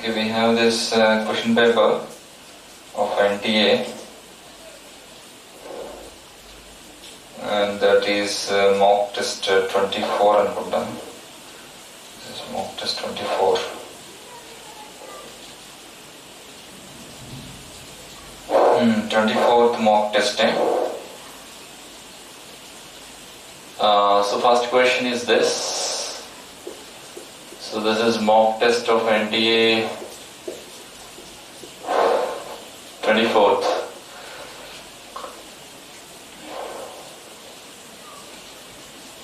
Okay, we have this question paper of NTA, and that is mock test 24 అనుకుంటా. This is mock test 24. 24th mock test. So first question is this. So this is mock test of NTA 24th.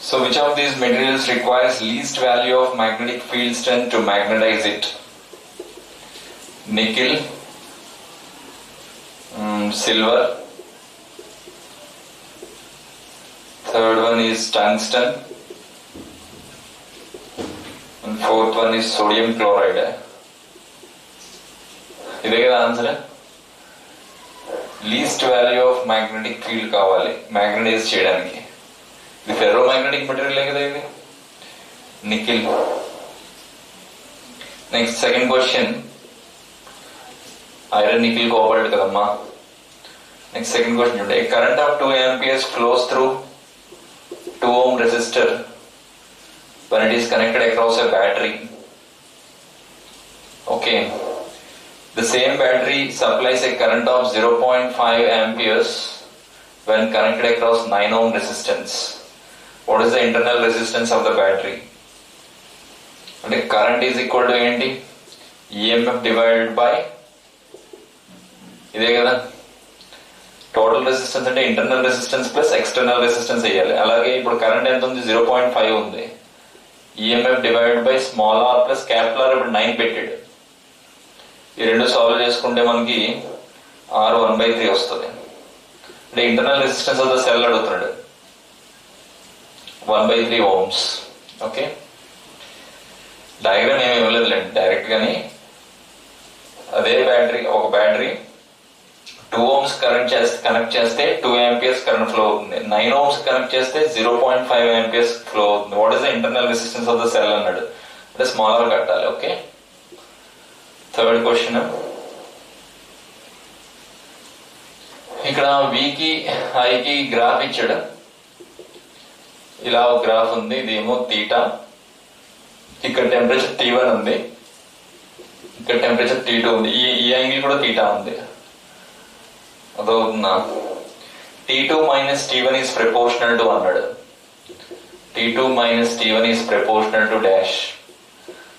So which of these materials requires least value of magnetic field strength to magnetize it? Nickel, silver, third one is tungsten, and fourth one is sodium chloride. ఇదే కదా answer. Least value of magnetic field కావాలి magnetise చేయడానికి. ఇది ferro magnetic material కదా ఇది, nickel. Next second question, iron nickel cobalt కదమ్మా. Next second question చూడండి. ఏ current of 2 amperes flows through 2 ohm resistor when it is connected across a battery. Okay, the same battery supplies a current of 0.5 amperes when connected across 9 ohm resistance. What is the internal resistance of the battery? And current is equal to ఏంటి? EMF divided by ఇదే కదా. Total resistance అంటే internal resistance plus external resistance వేయాలి. అలాగే ఇప్పుడు current ఎంత ఉంది? 0.5 ఉంది. EMF divided by small r plus capital R ఇప్పుడు 9 పెట్టాడు. ఈ రెండు సాల్వ్ చేసుకుంటే మనకి R 1/3 వస్తుంది. అంటే internal resistance of the cell అడుగుతున్నాడు, 1/3 ohms. ఓకే, డయాగ్రామ్ ఏమి ఇవ్వలేదులేండి, డైరెక్ట్ గాని అదే బ్యాటరీ, ఒక బ్యాటరీ 2 ohms కనెక్ట్ చేస్తే 2 amperes కరెంట్ ఫ్లో అవుతుంది. 9 ohms కనెక్ట్ చేస్తే 0.5 amperes ఫ్లో అవుతుంది. What is the internal resistance of the cell అన్నాడు, అంటే స్మాలర్ కట్టాలి. Okay, third question. ఇక్కడ వికి ఐకి గ్రాఫ్ ఇచ్చాడు. ఇలా ఒక గ్రాఫ్ ఉంది, ఇదేమో తీటా, ఇక్కడ టెంపరేచర్ T1 ఉంది, ఇక్కడ టెంపరేచర్ T2 ఉంది. ఈ యాంగిల్ కూడా తీటా ఉంది. అదవుతుందా? T2 minus T1 is proportional to అన్నాడు. T2 minus T1 is proportional to dash.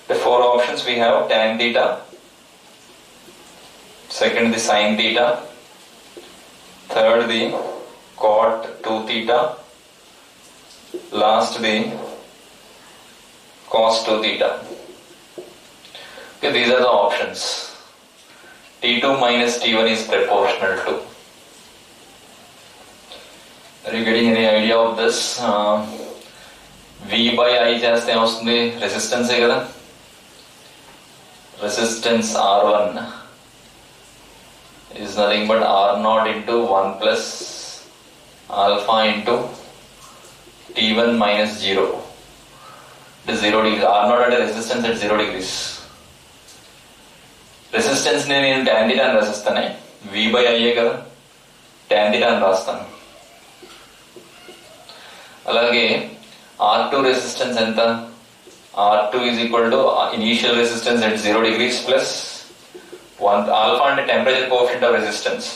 The 4 options we have: tan theta, second the sin theta, third the cot 2 theta, last the cos 2 theta. Okay, these are the options. T2 minus T1 is proportional to. Are you getting any idea of this? V by I చేస్తే ఏమొస్తుంది? రెసిస్టెన్సే కదా. Resistance R1 is nothing but R0 into 1 plus alpha into T1 minus 0. It is 0 degrees. R0 అంటే resistance at 0 degrees. Resistance నేను tan theta అని రాసిస్తానే, V by I కదా, tan theta అని రాస్తాను. అలాగే R2 రెసిస్టెన్స్ ఎంత? R2 is equal to initial resistance at 0 degrees plus 1 alpha అంటే temperature coefficient of resistance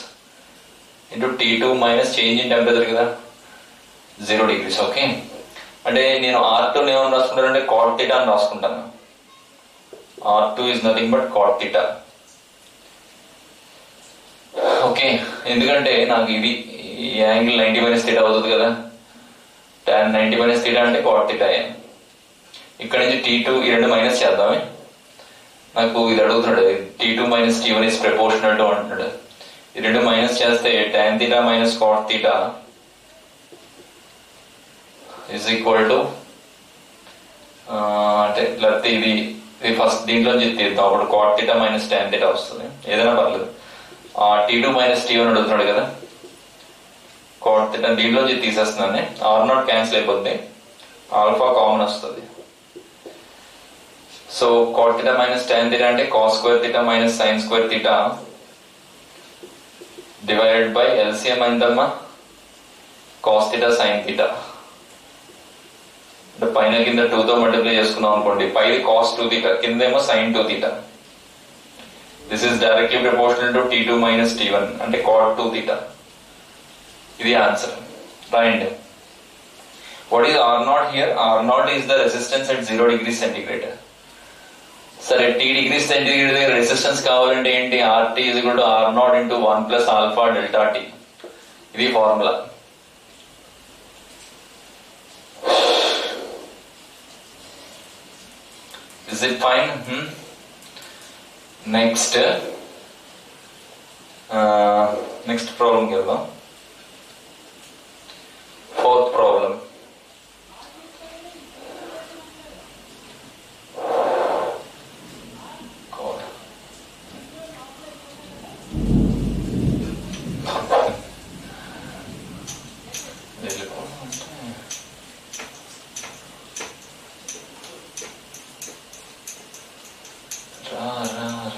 into T2 minus change in temperature కదా, 0 degrees. Okay, అంటే నేను R2 ఏమని రాసుకుంటానంటే cot theta అని రాసుకుంటాను. R2 is nothing but cot theta. Okay, ఎందుకంటే నాకు ఇది ఈ యాంగిల్ 90 minus theta అవుతుంది కదా, tan 90 minus theta అంటే cot theta. ఇక్కడ నుంచి T2 ఈ రెండు మైనస్ చేద్దామే. నాకు ఇది అడుగుతున్నాడు, T2 minus T1 is proportional to అంటున్నాడు. ఈ రెండు మైనస్ చేస్తే tan theta minus cot theta is equal to అంటే లేకపోతే ఇది ఫస్ట్ దీంట్లో తీద్దాం, అప్పుడు cot theta minus tan theta వస్తుంది. ఏదైనా పర్లేదు. T2 minus T1 అడుగుతున్నాడు కదా, cot theta దీంట్లో తీసేస్తున్నాను. R0 క్యాన్సిల్ అయిపోద్ది, ఆల్ఫా కామన్ వస్తుంది. So cot theta minus tan theta అంటే cos square theta minus sin square theta divided by LCM ఎంతమ్మా cos theta sin theta. అంటే పైన కింద 2 తో మల్టిప్లై చేసుకున్నాం అనుకోండి, పైది cos 2 theta, కిందేమో sin 2 theta. This is directly proportional to T2 minus T1 అంటే cot 2 theta. ఇది ఆన్సర్. రాయండి. What is R0 here? R0 is the resistance at 0 degrees centigrade. సరే, T degrees centigrade రెసిస్టెన్స్ కావాలంటే ఏంటి? RT is equal to R0 into 1 plus alpha delta T. ఇది formula. Is it fine? Next problem వెళ్దాం. Fourth problem. God.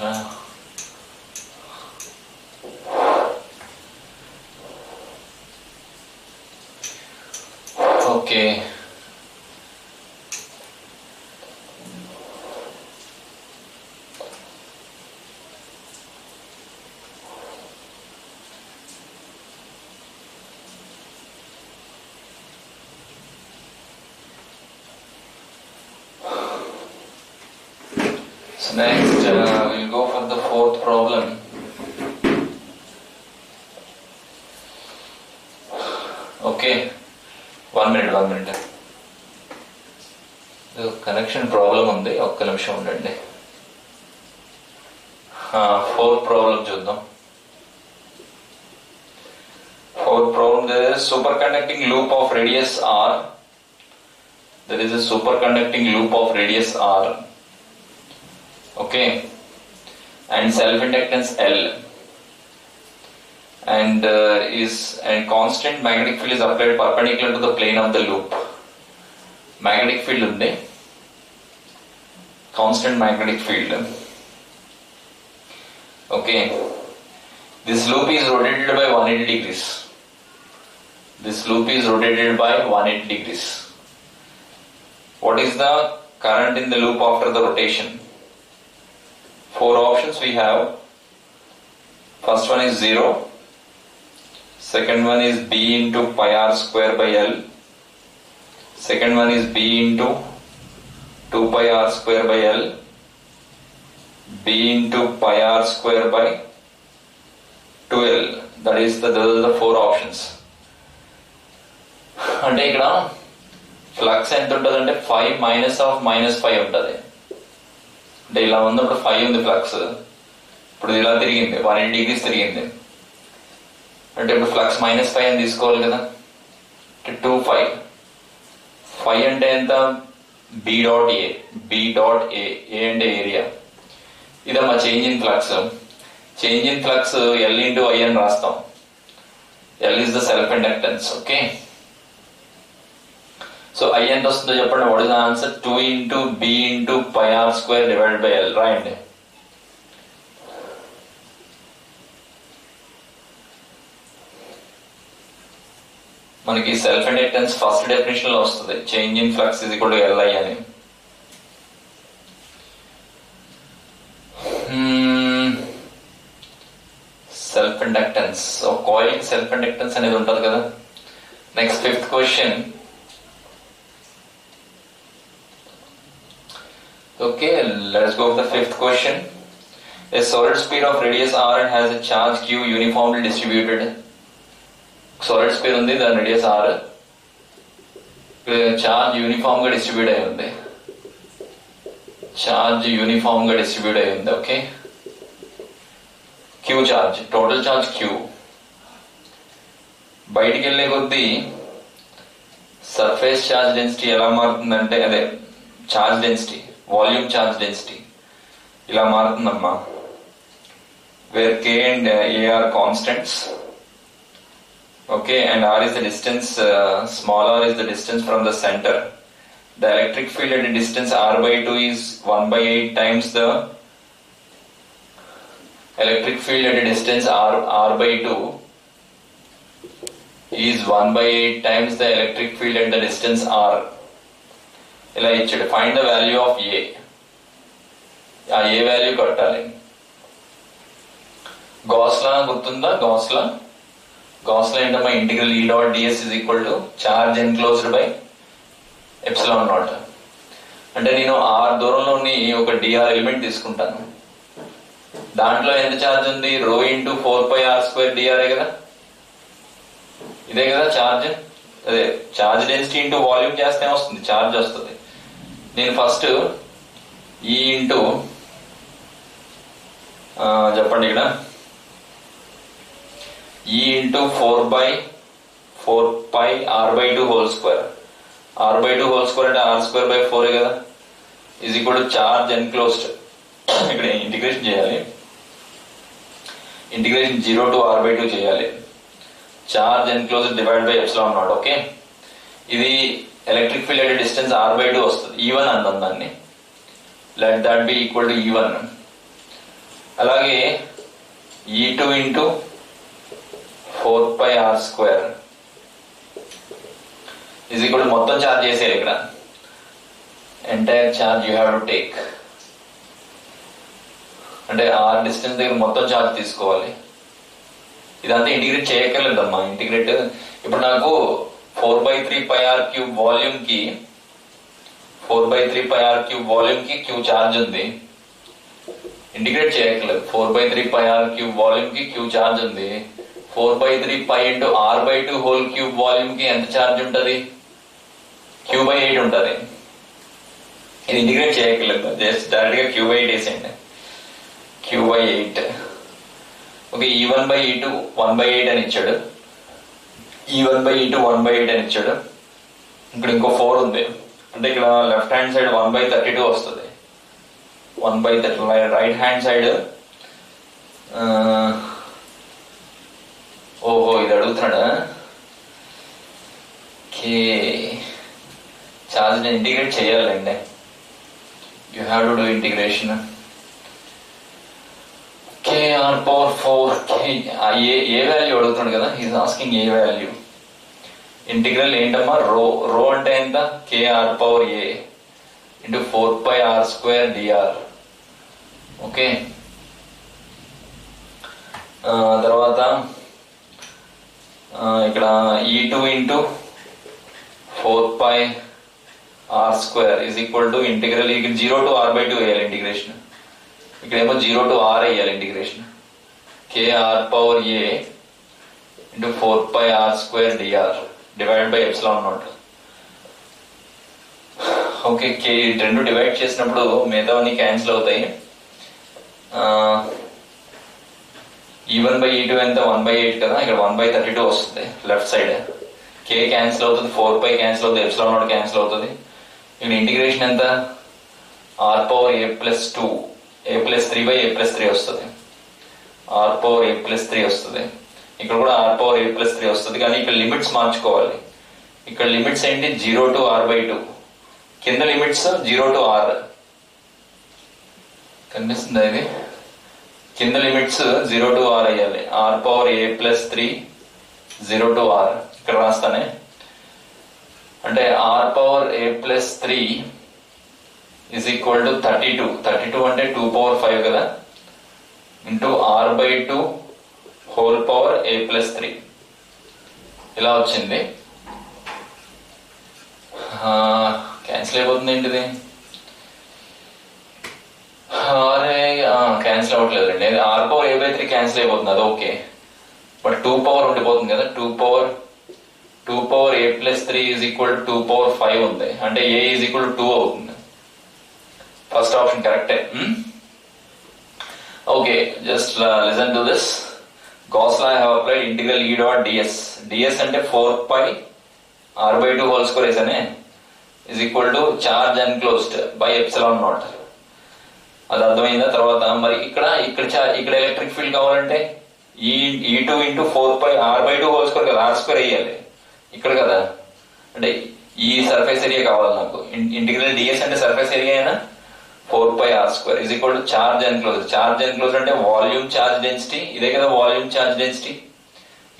Ra. Okay. So next we'll go for the fourth problem. Okay, one minute. Connection problem ఉంది, ఒక్క నిమిషం ఉండండి. Fourth problem చూద్దాం. Fourth problem, there is superconducting loop of radius r. There is a superconducting loop of radius r. Okay, and self-inductance L, and constant magnetic field is applied perpendicular to the plane of the loop. Magnetic field undi, constant magnetic field. Okay, this loop is rotated by 180 degrees. This loop is rotated by 180 degrees. What is the current in the loop after the rotation? 4 options we have. First one is 0. Second one is B into pi r square by L. Second one is B into 2 pi r square by L. B into pi r square by 2L. Those are the 4 options. అంటే ఇక్కడ flux ఎంత ఉంటుంది అంటే 5 minus of minus 5 ఉంటుంది. అంటే ఇలా ఉన్నప్పుడు 5 ఉంది ఫ్లక్స్, ఇప్పుడు ఇలా తిరిగింది 180 degrees తిరిగింది అంటే ఇప్పుడు ఫ్లక్స్ -5 అని తీసుకోవాలి కదా. 2 5 అంటే ఎంత? B డాట్ A అంటే ఏరియా. ఇదమ్మా change in flux. Change in flux L into I అని రాస్తాం. L is the self inductance. Okay, so I ఎంత వస్తుందో చెప్పండి. What is the answer? 2 into B into pi r square divided by L. రాయండి. మనకి self inductance first definition లో వస్తుంది, change in flux is equal to Li అని. Self inductance, coil self inductance అనేది ఉంటుంది కదా. Next fifth question. Okay, let's go with the fifth question. A solid speed of radius r and has a charge q uniformly distributed. Solid speed ఉంది, దాని radius r, charge uniform గా distribute అయి ఉంది. Charge uniform గా distribute అయి ఉంది. Okay, q charge, total charge q. బయటికి వెళ్ళే కొద్దీ సర్ఫేస్ చార్జ్ డెన్సిటీ ఎలా మారుతుందంటే, అదే charge density, volume charge density ఇలా మారుతుందమ్మా. Where K and A are constants. Okay, and r is the distance, small r is the distance from the center the electric field at a distance r by 2 is 1 by 8 times the electric field at a distance r by 2 is 1 by 8 times the electric field at the distance r. ఇలా ఇచ్చాడు. Find the value of ఏ. ఆ ఏ value కట్టాలి. గాస్లా గుర్తుందా? గాస్లా ఏంటమ్మా? Integral E dot DS is equal to charge enclosed by epsilon naught. అంటే నేను are దూరంలోని ఒక DR element తీసుకుంటాను. దాంట్లో ఎంత ఛార్జ్ ఉంది? రో ఇంటూ 4πr² డిఆర్ఏ కదా, ఇదే కదా ఛార్జ్. అదే ఛార్జ్ డెన్సిటీ ఇంటూ వాల్యూమ్ చేస్తే వస్తుంది, ఛార్జ్ వస్తుంది. నేను ఫస్ట్ ఈ ఇంటూ చెప్పండి ఇక్కడ ఈ into 4/4πr/2 whole square. r/2 whole square అంటే r²/4 కదా, is equal to charge enclosed. ఇక్కడ ఇంటిగ్రేషన్ చేయాలి. ఇంటిగ్రేషన్ 0 to r/2 చేయాలి. Charge enclosed divide by epsilon naught. Okay, ఇది electric field at distance r/2 వస్తుంది. E1 అందాం దాన్ని. Let that be equal to E1. అలాగే E2 into 4πr² is equal to మొత్తం చార్జ్ చేసేయాలి. ఇక్కడ entire charge you have to take. అంటే ఆర్ డిస్టెన్స్ దగ్గర మొత్తం చార్జ్ తీసుకోవాలి. ఇదంతా ఇంటిగ్రేట్ చేయగలదమ్మా. ఇంటిగ్రేట్ ఇప్పుడు నాకు 4/3πr³ వాల్యూమ్ కి 4/3πr³ వాల్యూమ్ కి క్యూ చార్జ్ ఉంది. ఇంటిగ్రేట్ చేయగలదు. 4/3πr³ వాల్యూమ్ కి క్యూ చార్జ్ ఉంది. 4/3π into r/2 whole cube volume కి ఎంత చార్జ్ ఉంటుంది? Q/8 ఉంటుంది. ఇది ఇంటిగ్రేట్ చేయగలదు. జస్ట్ డైరెక్ట్ గా Q/8 వేసేయండి. Q/8. ఓకే, E1/E2 1/8 అని ఇచ్చాడు. E1/E2 1/8 అని ఇచ్చాడు. ఇక్కడ ఇంకో 4 ఉంది. అంటే ఇక్కడ లెఫ్ట్ హ్యాండ్ సైడ్ 1/32 వస్తుంది. 1/30. రైట్ హ్యాండ్ సైడ్ ఓహో ఇది అడుగుతున్నాడా? ఓకే, చార్జ్ ఇంటిగ్రేట్ చేయాలండి. You have to do integration. KR/4 A value అడుగుతున్నాడు కదా, is asking A value. Integral ఏంటమ్మా? రో అంటే ఎంత? KR/A into 4πr² dr. Okay, తర్వాత ఇక్కడ E2 into 4πr² is equal to integral 0 to r/2 వేయాలి ఇంటిగ్రేషన్. ఇక్కడేమో 0 to r వేయాలి integration. KR/A into 4πr² dr divide by epsilon naught. Okay, రెండు డివైడ్ చేసినప్పుడు మిగతావన్నీ క్యాన్సిల్ అవుతాయి. E1/E2 ఎంత? 1/8 కదా, ఇక్కడ 1/32 వస్తుంది లెఫ్ట్ సైడ్. K క్యాన్సిల్ అవుతుంది, 4π క్యాన్సిల్ అవుతుంది, ఎప్సిలాన్ నాట్ క్యాన్సిల్ అవుతుంది. ఇక్కడ ఇంటిగ్రేషన్ ఎంత? r/A+2 A+3/A+3 వస్తుంది. r/A+3 వస్తుంది. ఇక్కడ కూడా r/A+3 వస్తుంది. కానీ ఇక్కడ లిమిట్స్ మార్చుకోవాలి. ఇక్కడ లిమిట్స్ ఏంటి? 0 to r/2. కింద లిమిట్స్ 0 to r. కనిపిస్తుందా ఇది? కింద limits 0 to r అయ్యాలి. r/A+3 0 to r. ఇక్కడ రాస్తానే. అంటే r/A+3 is equal to 32. 32 అంటే 2/5 కదా, into r/2 whole power A+3. ఇలా వచ్చింది. క్యాన్సిల్ అయిపోతుంది ఏంటిది? అరే క్యాన్సిల్ అవ్వట్లేదు అండి. r/A/3 క్యాన్సిల్ అయిపోతుంది, అది ఓకే. బట్ 2 పవర్ ఉండిపోతుంది కదా. 2/A+3 ఈజ్ ఈక్వల్ టు 2/5 ఉంది. అంటే A ఈజ్ ఈక్వల్ టు 2 అవుతుంది. ఫస్ట్ ఆప్షన్ కరెక్టే. Okay, just listen to this. Gauss law I have applied integral E dot ds. ds అంటే 4πr/2 హోల్ స్క్వేర్ వేసానే, is equal to charge enclosed by epsilon not. అది అర్థమైందా? తర్వాత మరి ఇక్కడ electric field కావాలంటే E2 into 4πr/2 whole square కదా, r² వేయాలి ఇక్కడ కదా. అంటే ఈ సర్ఫేస్ ఏరియా కావాలి నాకు. ఇంటిగ్రల్ డిఎస్ అంటే సర్ఫేస్ ఏరియా అయినా 4πr² is equal to charge enclose. Charge enclose అంటే వాల్యూమ్ చార్జ్ డెన్సిటీ, ఇదే కదా volume charge density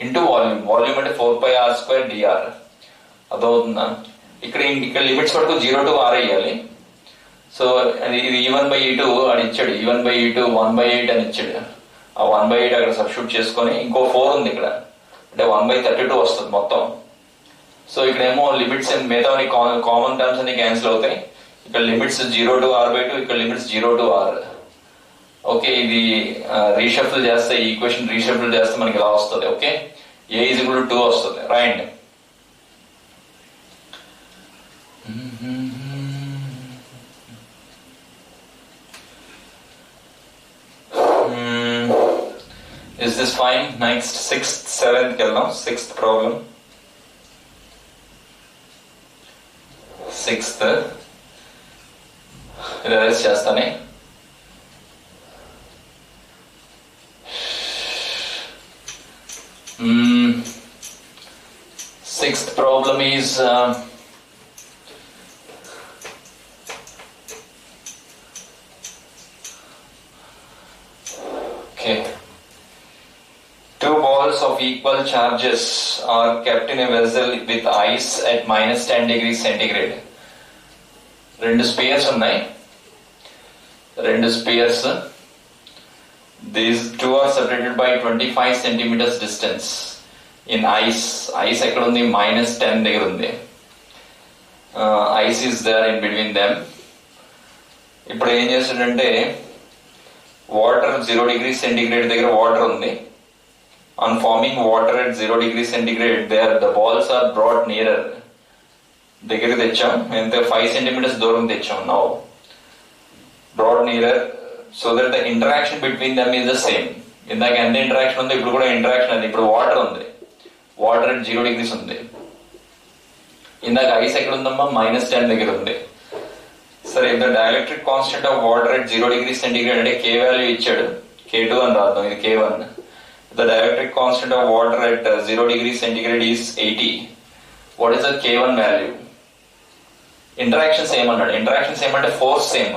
into volume. Volume అంటే 4πr² dr. అదవుతుందా? ఇక్కడ లిమిట్స్ వరకు 0 to r అయ్యాలి. సో ఇది E1/E2 అని ఇచ్చాడు. E1/E2 1/8 అని ఇచ్చాడు. ఆ 1/8 అక్కడ సబ్స్టిట్యూట్ చేసుకొని ఇంకో 4 ఉంది ఇక్కడ, అంటే 1/32 వస్తుంది మొత్తం. సో ఇక్కడేమో లిమిట్స్ మిగతా కామన్ టర్మ్స్ అన్ని క్యాన్సిల్ అవుతాయి. ఇక్కడ లిమిట్స్ 0 to r/2, ఇక్కడ లిమిట్స్ 0 to r. ఓకే, ఇది రీషఫుల్ చేస్తే, ఈ ఈక్వేషన్ రీషఫుల్ చేస్తే మనకి ఇలా వస్తుంది. Okay, a is equal to 2 వస్తుంది. రాయండి. Is this fine? Next, 6th, 7th kelna. 6th problem. 6th. Realize chestane. Sixth problem is okay. Two balls of equal charges are kept in a vessel with ice at -10 degrees centigrade. రెండు spheres ఉన్నాయి. These two are separated by 25 centimeters distance in ice. Ice ఎక్కడ ఉంది? -10 దగ్గర ఉంది. Ice is there in between them. ఇప్పుడు ఏం చేస్తాడంటే, water 0 degrees centigrade దగ్గర వాటర్ ఉంది. On forming water at 0 degrees centigrade, the balls are brought nearer. దగ్గరికి తెచ్చాం, ఎంత 5 centimeters దూరం తెచ్చాం. Now brought nearer so that the interaction between them is the same. ఇందాక ఎంత ఇంటరాక్షన్ ఉంది, ఇప్పుడు కూడా ఇంటరాక్షన్ ఉంది. ఇప్పుడు వాటర్ ఉంది, వాటర్ at 0 degrees ఉంది. ఇందాక ఐస్ ఎక్కడ ఉందమ్మా? -10 దగ్గర ఉంది. సరే, the dielectric constant of water at 0 degrees centigrade అంటే K వాల్యూ ఇచ్చాడు, K2 అని రాద్దాం, ఇది K1. The dielectric constant of water at 0 degrees centigrade is 80. What is the K1 value? Interaction same అన్నాడు. Interaction same అంటే force same.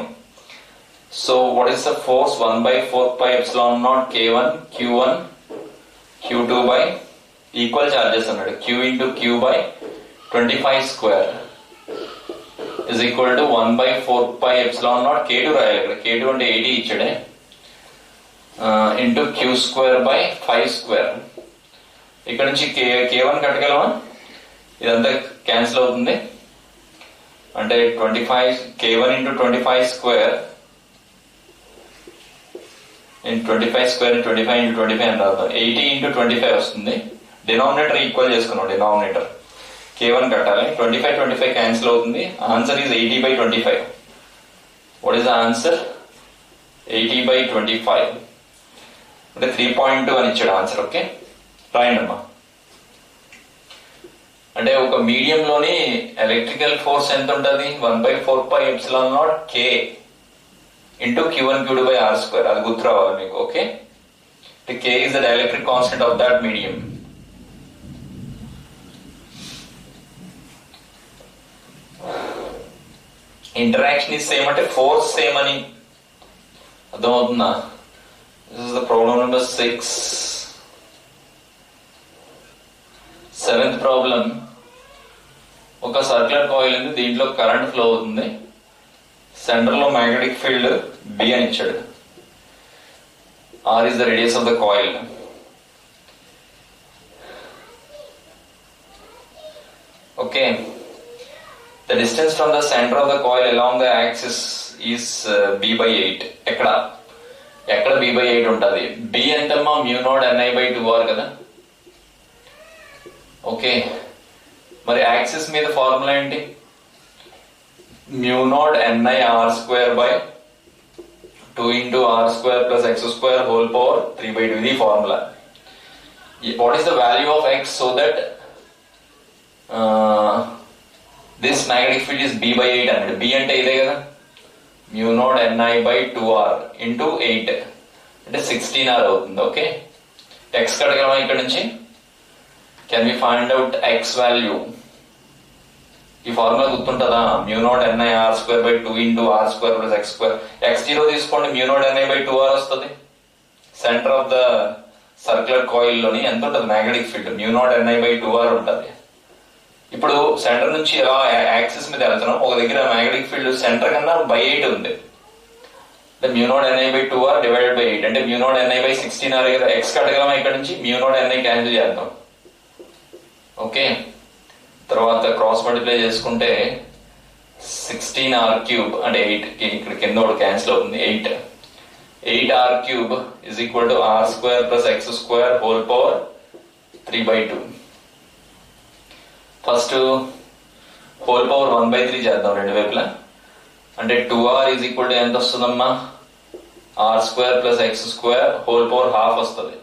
So what is the force? 1/4πε0 K1 Q1 Q2 by equal charges అన్నాడు. Q into Q by 25 square is equal to 1/4πε0 K2 రాయాలి. ఇక్కడ K2 అంటే 80 ఇచ్చాడే, into Q square by 5 square. ఇక్కడ నుంచి K1 కట్టగలమా? ఇదంతా cancel అవుతుంది. అంటే 25 K1 into 25 square 25 into 25 అని రాద్దాం. 80 into 25 వస్తుంది. డినామినేటర్ ఈక్వల్ చేసుకున్నాం. డినామినేటర్ K1 కట్టాలి. 25 క్యాన్సిల్ అవుతుంది. Answer is 80/25. What is the answer? 80/25 అంటే 3.2 అని ఇచ్చాడు ఆన్సర్. ఓకే, రాయండి అమ్మా. అంటే ఒక మీడియం లోని ఎలక్ట్రికల్ ఫోర్స్ ఎంత ఉంటుంది? 1/4πε0 K into Q1 Q2 by r². అది గుర్తు రావాలి మీకు. Okay, K is the dielectric constant of that medium. Interaction is same అంటే ఫోర్స్ సేమ్ అని అర్థమవుతుందా? This is the problem number 6. 7th problem. ఒక సర్క్యులర్ కాయిల్ ఉంది, దీంట్లో కరెంట్ ఫ్లో అవుతుంది. సెంటర్ లో మ్యాగ్నెటిక్ ఫీల్డ్ B అని ఇచ్చాడు. R is the radius of the coil. Okay, the distance from the center of the coil along the axis is B/8. ఎక్కడ B/8 ఉంటుంది? B ఎంతమ్మా? μ0NI/2R కదా. ఓకే, మరి axis మీద ఫార్ములా ఏంటి? μ0NI/r²/2 into r² plus x² whole power 3/2. ఇది formula. What is the value of x so that this magnetic field is B/8 అన్నాడు. B అంటే ఇదే కదా, μ0NI/2R into 8 అంటే 16R అవుతుంది. ఓకే, x కడగలమా ఇక్కడ నుంచి? Can we find out x value? ఈ formula గుర్తుంటుందా? μ0 NI r² / 2 × r² + x². x0 తీసుకోండి, μ0 NI / 2r వస్తుంది. Centre of the circular coil లోని ఎంత ఉంటుంది మ్యాగ్నెటిక్ ఫీల్డ్? μ0 NI / 2r ఉంటుంది. ఇప్పుడు సెంటర్ నుంచి ఇలా యాక్సిస్ మీద వెళ్తున్నాం, ఒక దగ్గర మ్యాగ్నెటిక్ ఫీల్డ్ సెంటర్ కన్నా /8 ఉంది. అంటే μ0 NI / 2r / 8 అంటే μ0 NI / 16r కదా. ఎక్స్ కట్టగలమా ఇక్కడ నుంచి? μ0 NI క్యాన్సిల్ చేద్దాం. ఓకే, తర్వాత క్రాస్ మల్టిప్లై చేసుకుంటే 16r³ అంటే 8 ఇక్కడ కింద ఒకటి క్యాన్సిల్ అవుతుంది. 8r³ = r² + x² whole power 3/2. First whole power 1/3 చేద్దాం రెండు వైపులా. అంటే 2r = ఎంత వస్తుందమ్మా? r² + x² హోల్ పవర్ ½ వస్తుంది.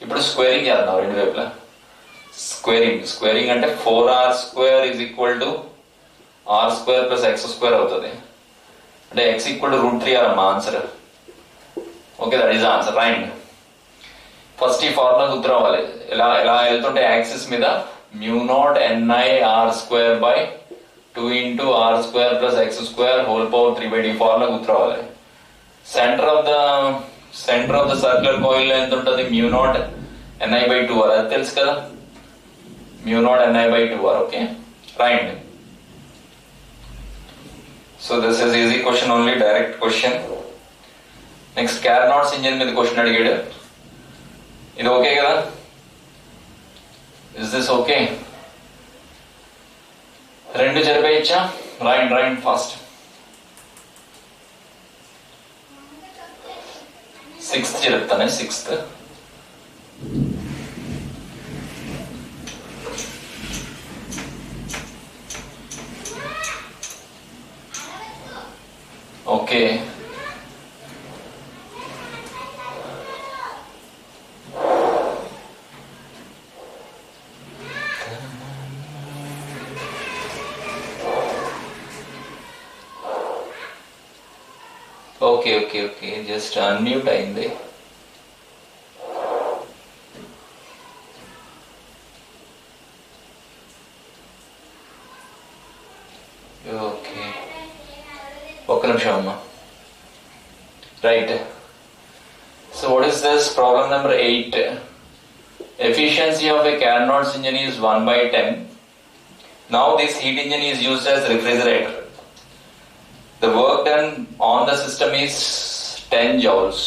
ఇప్పుడు స్క్వేరింగ్ చేద్దాం రెండు వైపులా. స్క్వేరింగ్ అంటే 4r² = r² + x² అవుతుంది. అంటే x = √3r అమ్మా answer. Okay, that is answer. Right. First ఈ ఫార్ములా గుర్తురావాలి. ఇలా వెళ్తుంటే యాక్సిస్ మీద μ0 NI r² / 2 × r² + x² whole power 3/2 formula గుర్తురావాలి. Centre of the circular coil లో ఎంత ఉంటుంది? μ0 NI / 2r, అది తెలుసు కదా, μ0 NI / 2r. Okay, right. So this is easy question, only direct question. Next Carnot's engine మీద క్వశ్చన్ అడిగాడు. ఇది ఓకే కదా? Is this okay? రెండు జరిపేయచ్చా? Right fast. 6th చెప్తానే. 6th okay. Okay, just unmute అయింది. ఓకే, ఒక్క నిమిషం అమ్మా. Right. So what is this? Problem number 8. Efficiency of a Carnot's engine is 1/10. Now this heat engine is used as refrigerator. The work done on the system is 10 joules.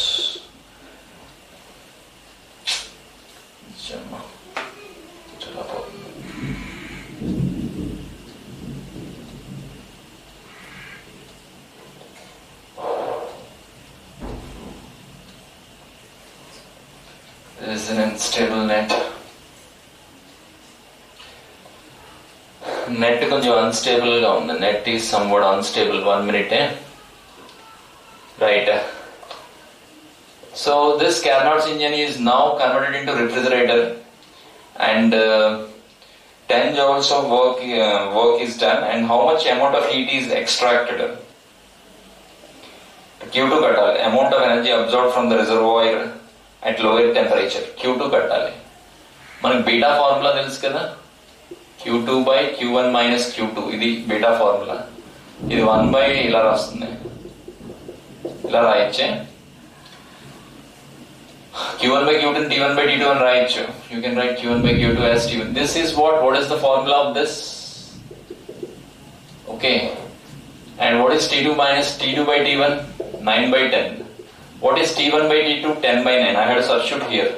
This is an unstable net. Net కొంచెం unstable గా ఉంది. Net is somewhat unstable. 1 minute. Right. So this Carnot's engine is now converted into refrigerator and 10 joules of work is done. And how much amount of heat is extracted? Q2 కట్టాలి. Amount of energy absorbed from the reservoir at lower temperature. Q2 కట్టాలి. మనకి beta formula తెలుసు కదా, Q2 / Q1 - Q2. ఇది beta formula. ఇది 1/ ఇలా రాస్తుంది, ఇలా రాయొచ్చే. Q1 / Q2 T1 / T2 అని రాయొచ్చు. You can write Q1 / Q2 as T1. This is what is the formula of this? Okay. And what is T2 - T2 / T1? 9/10. What is T1 / T2? 10/9. I had a substitute here.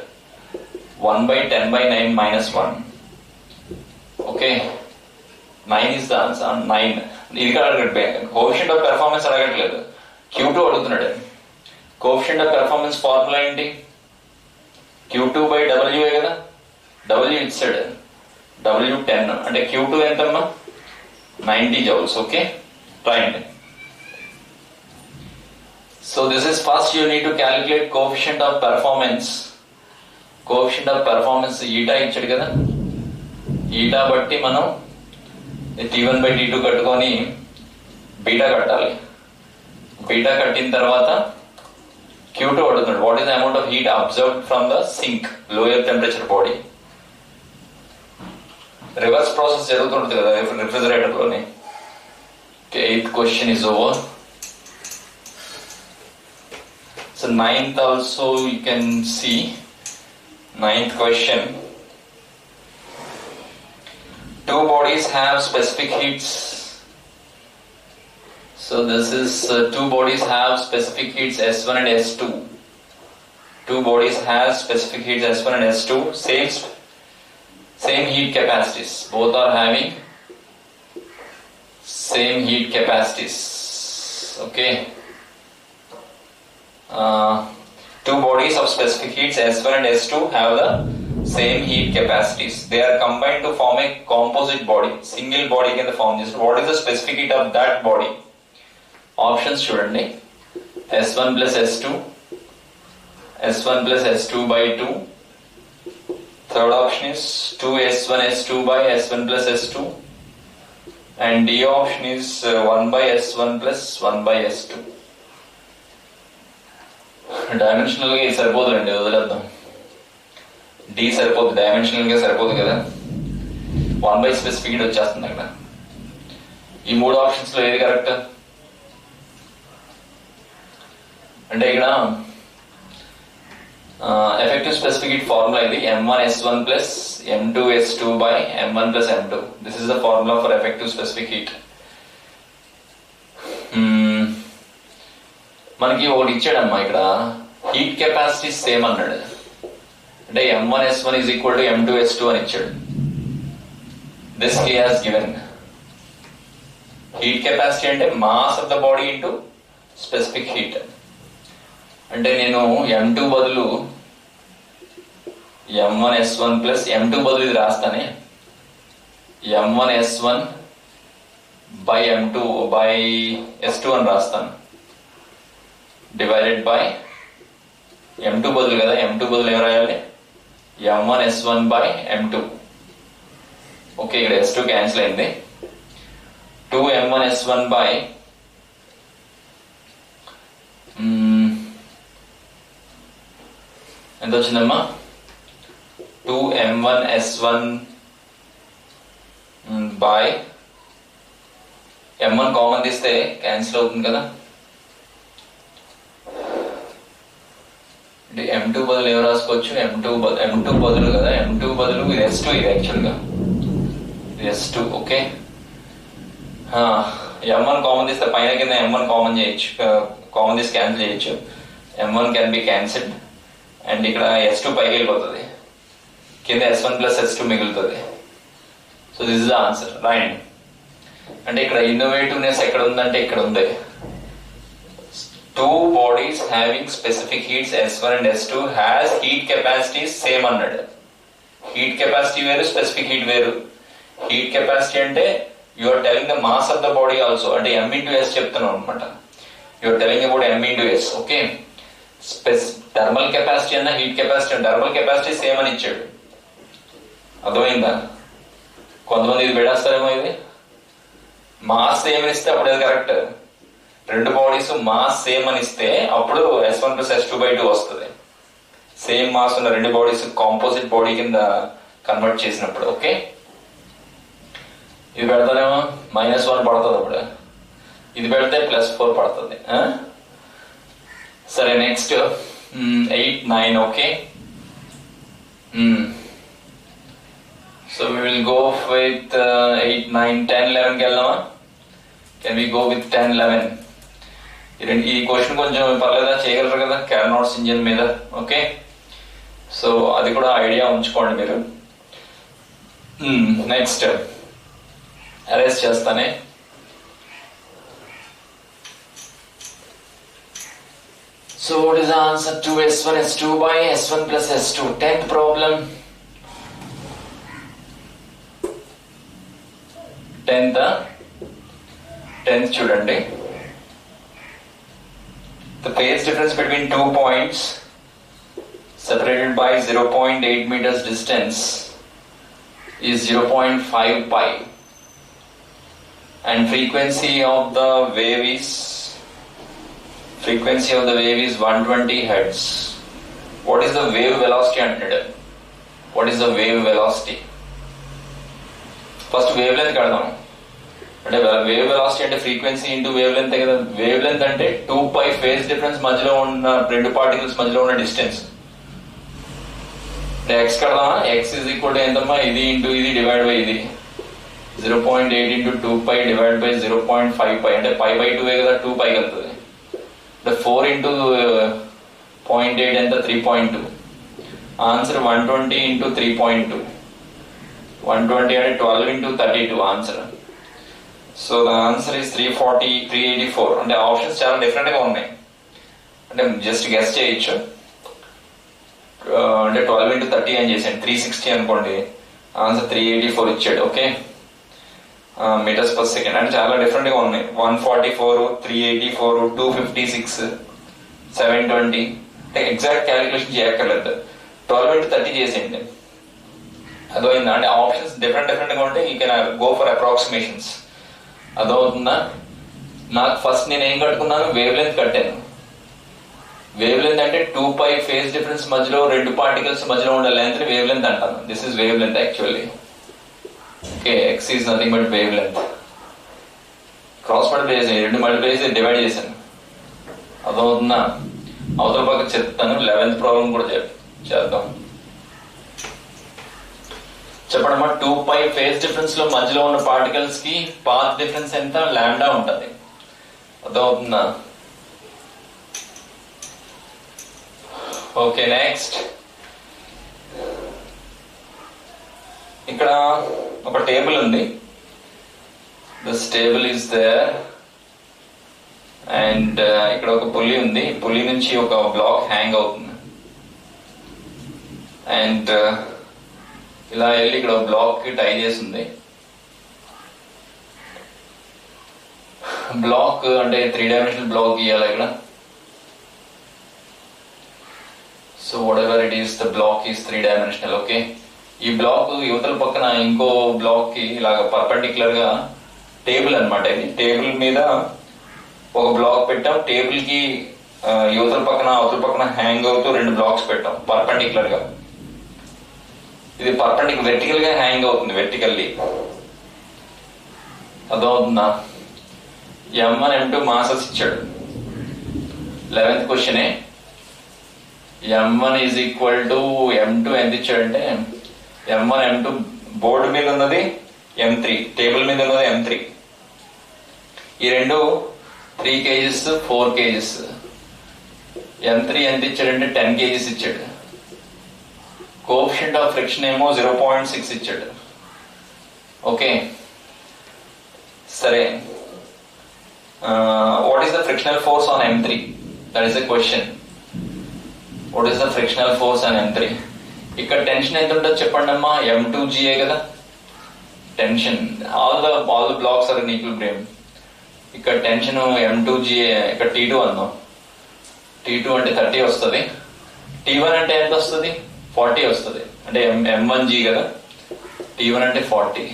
1/10/9 - 1. Okay. 9 is the answer. 9. ఇది కూడా అడగట్లేదు. Coefficient of performance అడగట్లేదు, Q2 అడుగుతున్నాడు. Coefficient of performance formula ఏంటి? Q2 / W కదా. W ఇచ్చాడు, W 10. అంటే Q2 ఎంతమ్మా? 90 joules. Okay, right. So this is first you need to calculate coefficient of performance. Coefficient of performance eta ఇచ్చాడు కదా. Eta బట్టి మనం T1 / T2 కట్టుకొని బీటా కట్టాలి. బీటా కట్టిన తర్వాత Q2 అడుగుతున్నాడు. What is the amount of heat absorbed from the sink lower temperature body? Reverse process జరుగుతుంటుంది కదా రిఫ్రిజిరేటర్ లోని. Eighth question is over. So ninth also you can see. Ninth question. Two bodies have specific heats. So this is two bodies have specific heats S1 and S2. Two bodies have specific heats S1 and S2. Same heat capacities. Both are having same heat capacities. Okay. Two bodies of specific heats S1 and S2 have the same heat capacities. They are combined to form a composite body. Single body can form this. What is the specific heat of that body? Options చూడండి. S1 plus S2, S1 plus S2 by 2. Third option is 2S1 S2 by S1 plus S2. And D option is 1 by S1 plus 1 by S2. Dimensional గా ఇది సరిపోతుందండి, వదిలేద్దాం. D సరిపోతుంది, dimensional గా సరిపోదు కదా. 1 by specific heat వచ్చేస్తుంది అక్కడ. ఈ మూడు ఆప్షన్స్ లో ఏది కరెక్ట్ అంటే ఇక్కడ ఎఫెక్టివ్ స్పెసిఫిక్ హీట్ ఫార్ములా ఇది M1S1 plus M2S2 by M1 plus M2. This is the formula for effective specific heat. మనకి ఒకటి ఇచ్చాడమ్మా ఇక్కడ, హీట్ కెపాసిటీ సేమ్ అన్నాడు. అంటే M1S1 is equal to M2S2 అని ఇచ్చాడు. This he has given. Heat capacity అంటే mass of the body into specific heat. అంటే నేను M2 బదులు M1S1 ప్లస్ M2 బదులు ఇది రాస్తానే, M1S1 by M2 by S2 అని రాస్తాను. డివైడెడ్ బై M2 బదులు కదా, M2 బదులు ఏం రాయాలి, M1S1 by M2. ఓకే, ఇక్కడ S2 క్యాన్సిల్ అయింది. 2M1S1 by ఎంత వచ్చిందమ్మా, 2M1S1 by M1 కామన్ తీస్తే క్యాన్సిల్ అవుతుంది కదా. M2 బదులు ఏం రాసుకోవచ్చు, M2 బదులు కదా, M2 బదులు ఇది S2, ఇది యాక్చువల్ గా ఇది S2. ఓకే, M1 కామన్ తీస్తే పైన కింద M1 కామన్ చేయొచ్చు, కామన్ తీసి క్యాన్సిల్ చేయొచ్చు. M1 can be cancelled and ఇక్కడ S2 పైకి వెళ్ళిపోతుంది, కింద S1 ప్లస్ S2 మిగులుతుంది. So this is the answer, right. అంటే ఇక్కడ ఇన్నోవేటివ్నెస్ ఎక్కడ ఉందంటే ఇక్కడ ఉంది. Two bodies having specific heats S1 and S2 has heat capacities same అన్నాడు. హీట్ కెపాసిటీ వేరు, స్పెసిఫిక్ హీట్ వేరు. హీట్ కెపాసిటీ అంటే you are telling the mass of the body also, అంటే M into S చెప్తున్నాం అనమాట. You are telling about M into S. Okay, thermal capacity అన్న heat capacity, thermal capacity same అని ఇచ్చాడు. అర్థమైందా? కొంతమంది ఇది పెడేస్తారేమో, ఇది మాస్ సేమ్ అని ఇస్తే అప్పుడు అది కరెక్ట్. రెండు బాడీస్ మాస్ సేమ్ అని ఇస్తే అప్పుడు S1 plus S2 by 2 వస్తుంది. సేమ్ మాస్ ఉన్న రెండు బాడీస్ కాంపోజిట్ బాడీ కింద కన్వర్ట్ చేసినప్పుడు. ఓకే, ఇది పెడతానేమో -1 పడుతుంది, అప్పుడు ఇది పెడితే +4 పడుతుంది. సరే, next 8, 9. Okay, so we will go with 8, 9, 10, 11 కి వెళ్దామా? Can we go with 10, 11? ఈ క్వశ్చన్ కొంచెం పర్లేదా, చేయగలరు కదా క్యారనాట్స్ ఇంజిన్ మీద. ఓకే, సో అది కూడా ఐడియా ఉంచుకోండి మీరు. నెక్స్ట్ అరేంజ్ చేస్తానే. So what is the answer to S1 S2 by S1 plus S2? 10th problem. 10th చూడండి. The phase difference between 2 points separated by 0.8 meters distance is 0.5 pi and frequency of the wave is 120 hertz. What is the wave velocity anted? What is the wave velocity? First wave length కడదాం. అంటే wave velocity అంటే frequency into wave length కదా. Wave length అంటే 2π phase difference మధ్యలో ఉన్న రెండు particles మధ్యలో ఉన్న డిస్టెన్స్. ఎక్స్ కడదామా? ఎక్స్ ఈజ్ ఈక్వల్ టు ఎంతమ్మా? ఇది ఇంటూ ఇది డివైడ్ బై ఇది 0.8 ఇంటూ 2π డివైడ్ బై 0.5π అంటే π/2 కదా, 2π కలుగుతుంది. అంటే 4 ఇంటూ 0.8 ఎంత? 3.2. Answer 120 into 3.2. 120 అంటే 12 into 32 answer. So the answer is 384. అంటే ఆప్షన్స్ చాలా డిఫరెంట్ గా ఉన్నాయి. అంటే జస్ట్ గెస్ చేయొచ్చు. అంటే 12 ఇంటూ 30 అని చేసాను, 360 అనుకోండి. ఆన్సర్ 384 ఇచ్చాడు. Okay, metres per second. అంటే చాలా డిఫరెంట్ గా ఉన్నాయి. 144, 384, 256, 720. అంటే ఎగ్జాక్ట్ క్యాలిక్యులేషన్ చేయక్కర్లేదు. 12 ఇంటూ 30 చేసేయండి. అదవుతుందా? అంటే ఆప్షన్స్ డిఫరెంట్ గా ఉంటే you can go for approximations. అదవుతుందా? నాకు ఫస్ట్ నేను ఏం కట్టుకున్నాను? వేవ్ లెంత్ కట్టాను. వేవ్ లెంత్ అంటే 2π ఫేజ్ డిఫరెన్స్ మధ్యలో రెండు పార్టికల్స్ మధ్యలో ఉండే లెంత్ ని వేవ్ లెంత్ అంటాను. This is wave length actually. Okay, X is nothing but wave length. Cross multiply చేసాను, రెండు మల్టిప్లై చేసి డివైడ్ చేశాను. అదవుతుందా? అవతల పక్క చెప్తాను. 11th ప్రాబ్లం కూడా చేద్దాం. చెప్పడమ్మా. 2π ఫేజ్ డిఫరెన్స్ లో మధ్యలో ఉన్న పార్టికల్స్ కి పాత్ డిఫరెన్స్ ఎంత? లాంబ్డా ఉంటుంది. అర్థమవుతుందా? Okay, next. ఇక్కడ ఒక టేబుల్ ఉంది. This table is there. And ఇక్కడ ఒక పులి ఉంది. పులి నుంచి ఒక బ్లాక్ హ్యాంగ్ అవుతుంది. అండ్ ఇలా వెళ్ళి ఇక్కడ బ్లాక్ కి టై చేసింది. బ్లాక్ అంటే 3 బ్లాక్ గీయాలి ఇక్కడ. So whatever it is, the block is 3. Okay, ఈ బ్లాక్ యువతల పక్కన ఇంకో బ్లాక్ కి ఇలాగ పర్పెండిక్యులర్ గా టేబుల్ అనమాట. ఇది టేబుల్ మీద ఒక బ్లాక్ పెట్టాం. టేబుల్ కి యువతల పక్కన అవతల పక్కన హ్యాంగ్ అవుతూ 2 బ్లాక్స్ పెట్టాం పర్పెండిక్యులర్ గా. ఇది వెర్టికల్ గా హ్యాంగ్ అవుతుంది, వెర్టికల్లీ. అదవుతుందా? M1 M2 మాసెస్ ఇచ్చాడు. 11th క్వశ్చనే. M1 is equal to M2 ఎంత ఇచ్చాడంటే, M1 M2 బోర్డు మీద ఉన్నది M3, టేబుల్ మీద ఉన్నది M3. ఈ రెండు 3 kgs 4 kgs. M3 ఎంత ఇచ్చాడంటే 10 kgs ఇచ్చాడు. కోఎఫిషియంట్ ఆఫ్ ఫ్రిక్షన్ ఏమో 0.6 ఇచ్చాడు. ఓకే, సరే. What is the frictional force on M3? That is the question. What is the frictional force on M3? ఇక్కడ టెన్షన్ ఎంత ఉంటుందో చెప్పండి అమ్మా. M2GA కదా tension. All the blocks are in equilibrium. ఇక్కడ టెన్షన్ M2GA. ఇక్కడ T2 అందాం. T2 అంటే 30 వస్తుంది. T1 అంటే ఎంత వస్తుంది? 40 వస్తుంది. అంటే M1G కదా. T1 అంటే 40.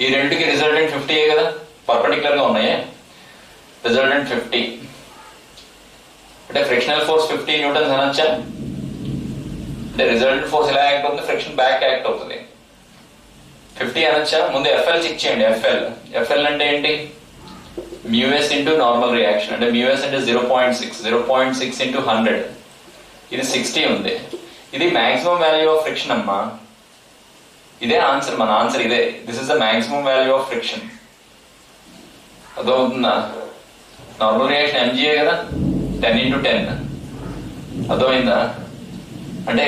ఈ రెండుకి రిజల్టెంట్ 50 కదా, పర్పెండిక్యులర్ గా ఉన్నాయే. రిజల్టెంట్ 50 అంటే ఫ్రిక్షనల్ ఫోర్స్ 50 న్యూటన్స్ అనొచ్చా? అంటే రిజల్టెంట్ ఫోర్స్ ఎలా యాక్ట్ అవుతుంది? ఫ్రిక్షన్ బ్యాక్ యాక్ట్ అవుతుంది. 50 అనొచ్చా? ముందు FL చెక్ చేయండి. FL అంటే ఏంటి? µs into normal reaction. అంటే µs అంటే 0.6 ఇంటూ 100. ఇది 60 ఉంది. ఇది మాక్సిమం వాల్యూ ఆఫ్ ఫ్రిక్షన్ అమ్మా. ఇదే ఆన్సర్, మన ఆన్సర్ ఇదే. This is the maximum value of friction. అర్థమవుతుందా? నార్మల్ రియాక్షన్ MGA కదా, 10 ఇంటూ 10. అర్థమైందా? అంటే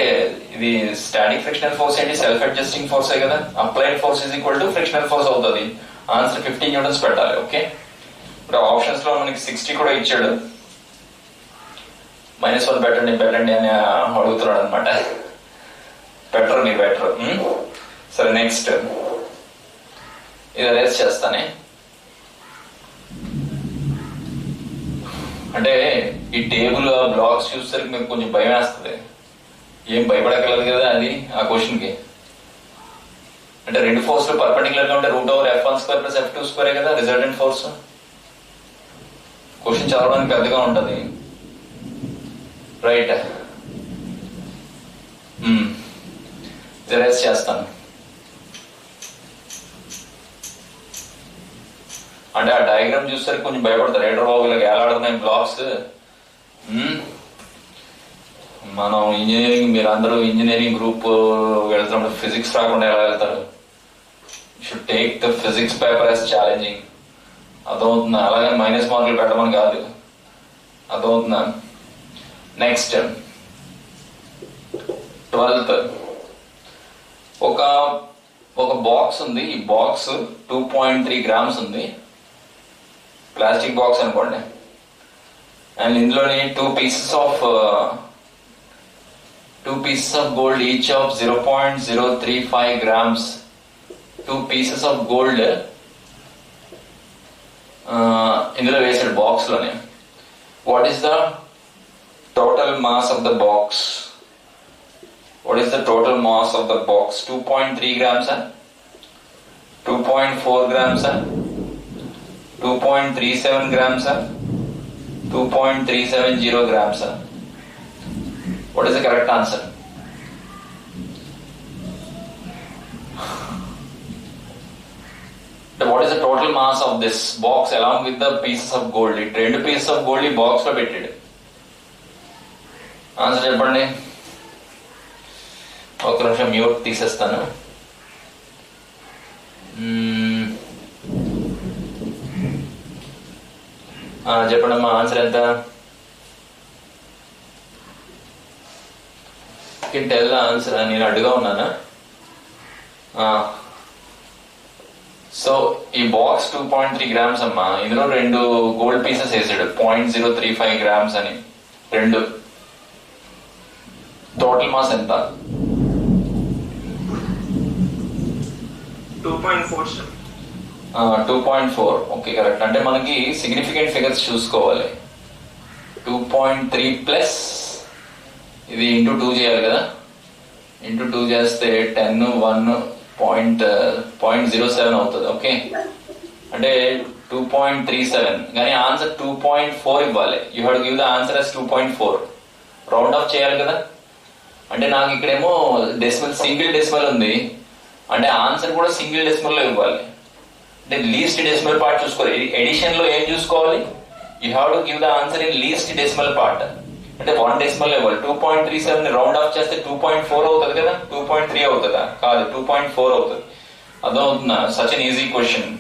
ఇది స్టాటిక్ ఫ్రిక్షనల్ ఫోర్స్ ఏంటి? సెల్ఫ్ అడ్జస్టింగ్ ఫోర్సే కదా. Applied force is equal to frictional force అవుతుంది. ఆన్సర్ 15 న్యూటన్స్ పెట్టాలి. ఓకే, ఇప్పుడు ఆప్షన్స్ లో మనకి 60 కూడా ఇచ్చాడు. -1 పెట్టండి అని అడుగుతున్నాడు అనమాట. బెటర్, మీరు బెటర్. సరే, నెక్స్ట్ ఇది అరేంజ్ చేస్తానే. అంటే ఈ టేబుల్ బ్లాక్స్ చూసేసరికి మీకు కొంచెం భయం వేస్తుంది. ఏం భయపడగలదు కదా అది ఆ క్వశ్చన్ కి. అంటే రెండు ఫోర్స్ పర్పెండిక్యులర్ గా ఉంటే √F1² + F2² కదా రిజల్టెంట్ ఫోర్స్. క్వశ్చన్ చదవడానికి పెద్దగా ఉంటది, రైట్? జరేస్ చేస్తాను. అంటే ఆ డయాగ్రామ్ చూస్తే కొంచెం భయపడతారు, ఏడో బాబు ఇలా ఏలాడుతున్నాయి బ్లాక్స్. మనం ఇంజనీరింగ్, మీరు అందరూ ఇంజనీరింగ్ గ్రూప్ వెళ్తున్నప్పుడు ఫిజిక్స్ రాకుండా ఎలా వెళ్తారు? Should take the physics paper as challenging. అర్థమవుతుందా? అలాగే మైనస్ మార్కులు పెట్టమని కాదు. అర్థమవుతుందా? నెక్స్ట్ 12th, ఒక బాక్స్ ఉంది. ఈ బాక్స్ 2.3 grams ఉంది, ప్లాస్టిక్ బాక్స్ అనుకోండి. అండ్ ఇందులోని two pieces of gold each of 0.035 grams. 2 pieces of gold ఇందులో వేసాడు బాక్స్ లోనే. What is the total mass of the box? What is the total mass of the box? 2.3 grams and 2.4 grams and 2.37 grams and 2.370 grams. What is the correct answer? What is the total mass of this box along with the pieces of gold? It 2 pieces of gold box lo pettadu. Answer cheppandi. ఒక నిమిషం mute తీసేస్తాను. చెప్పండి అమ్మా, answer ఎంత? Tell answer. నేను అడ్డుగా ఉన్నానా? So ఈ బాక్స్ 2.3 grams అమ్మా. ఇందులో 2 గోల్డ్ పీసెస్ వేసాడు, 0.035 grams అని. 2 టోటల్ మాస్ ఎంత? 2.4. Okay, correct. అంటే మనకి సిగ్నిఫికెంట్ ఫిగర్స్ చూసుకోవాలి. 2.3 ప్లస్ ఇది ఇంటూ 2 చేయాలి కదా. ఇంటూ 2 చేస్తే 10 1.07 అవుతుంది. ఓకే, అంటే 2.37. కానీ ఆన్సర్ 2.4 ఇవ్వాలి. You have to give the answer as 2.4. Round of చేయాలి కదా. అంటే నాకు ఇక్కడేమో డెసిమల్, సింగిల్ డెసిమల్ ఉంది. అంటే ఆన్సర్ కూడా సింగిల్ డెసిమల్ లో ఇవ్వాలి. అంటే లీస్ట్ డెసిమల్ పార్ట్ చూసుకోవాలి. ఎడిషన్ లో ఏం చూసుకోవాలి? You have to give the answer in least decimal part. అంటే 1 డెసిమల్ ఇవ్వాలి. 2.37 ని రౌండ్ ఆఫ్ చేస్తే 2.4 అవుతుంది కదా. 2.3 అవుతుందా? కాదు, 2.4 అవుతుంది. అర్థమవుతుందా? Such an easy question.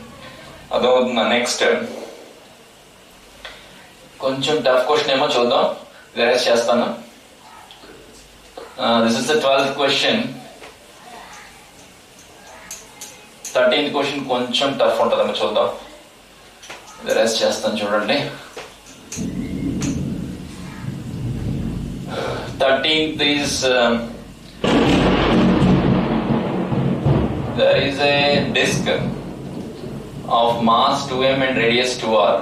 అర్థమవుతుందా? నెక్స్ట్ కొంచెం టఫ్ క్వశ్చన్ ఏమో చూద్దాం, రిలైజ్ చేస్తాను. This is the 12th question. 13th question కొంచెం టఫ్ ఉంటుందేమో చూద్దాం, రిలైజ్ చేస్తాను. చూడండి, 13th is there is a disc of mass 2m and radius 2r,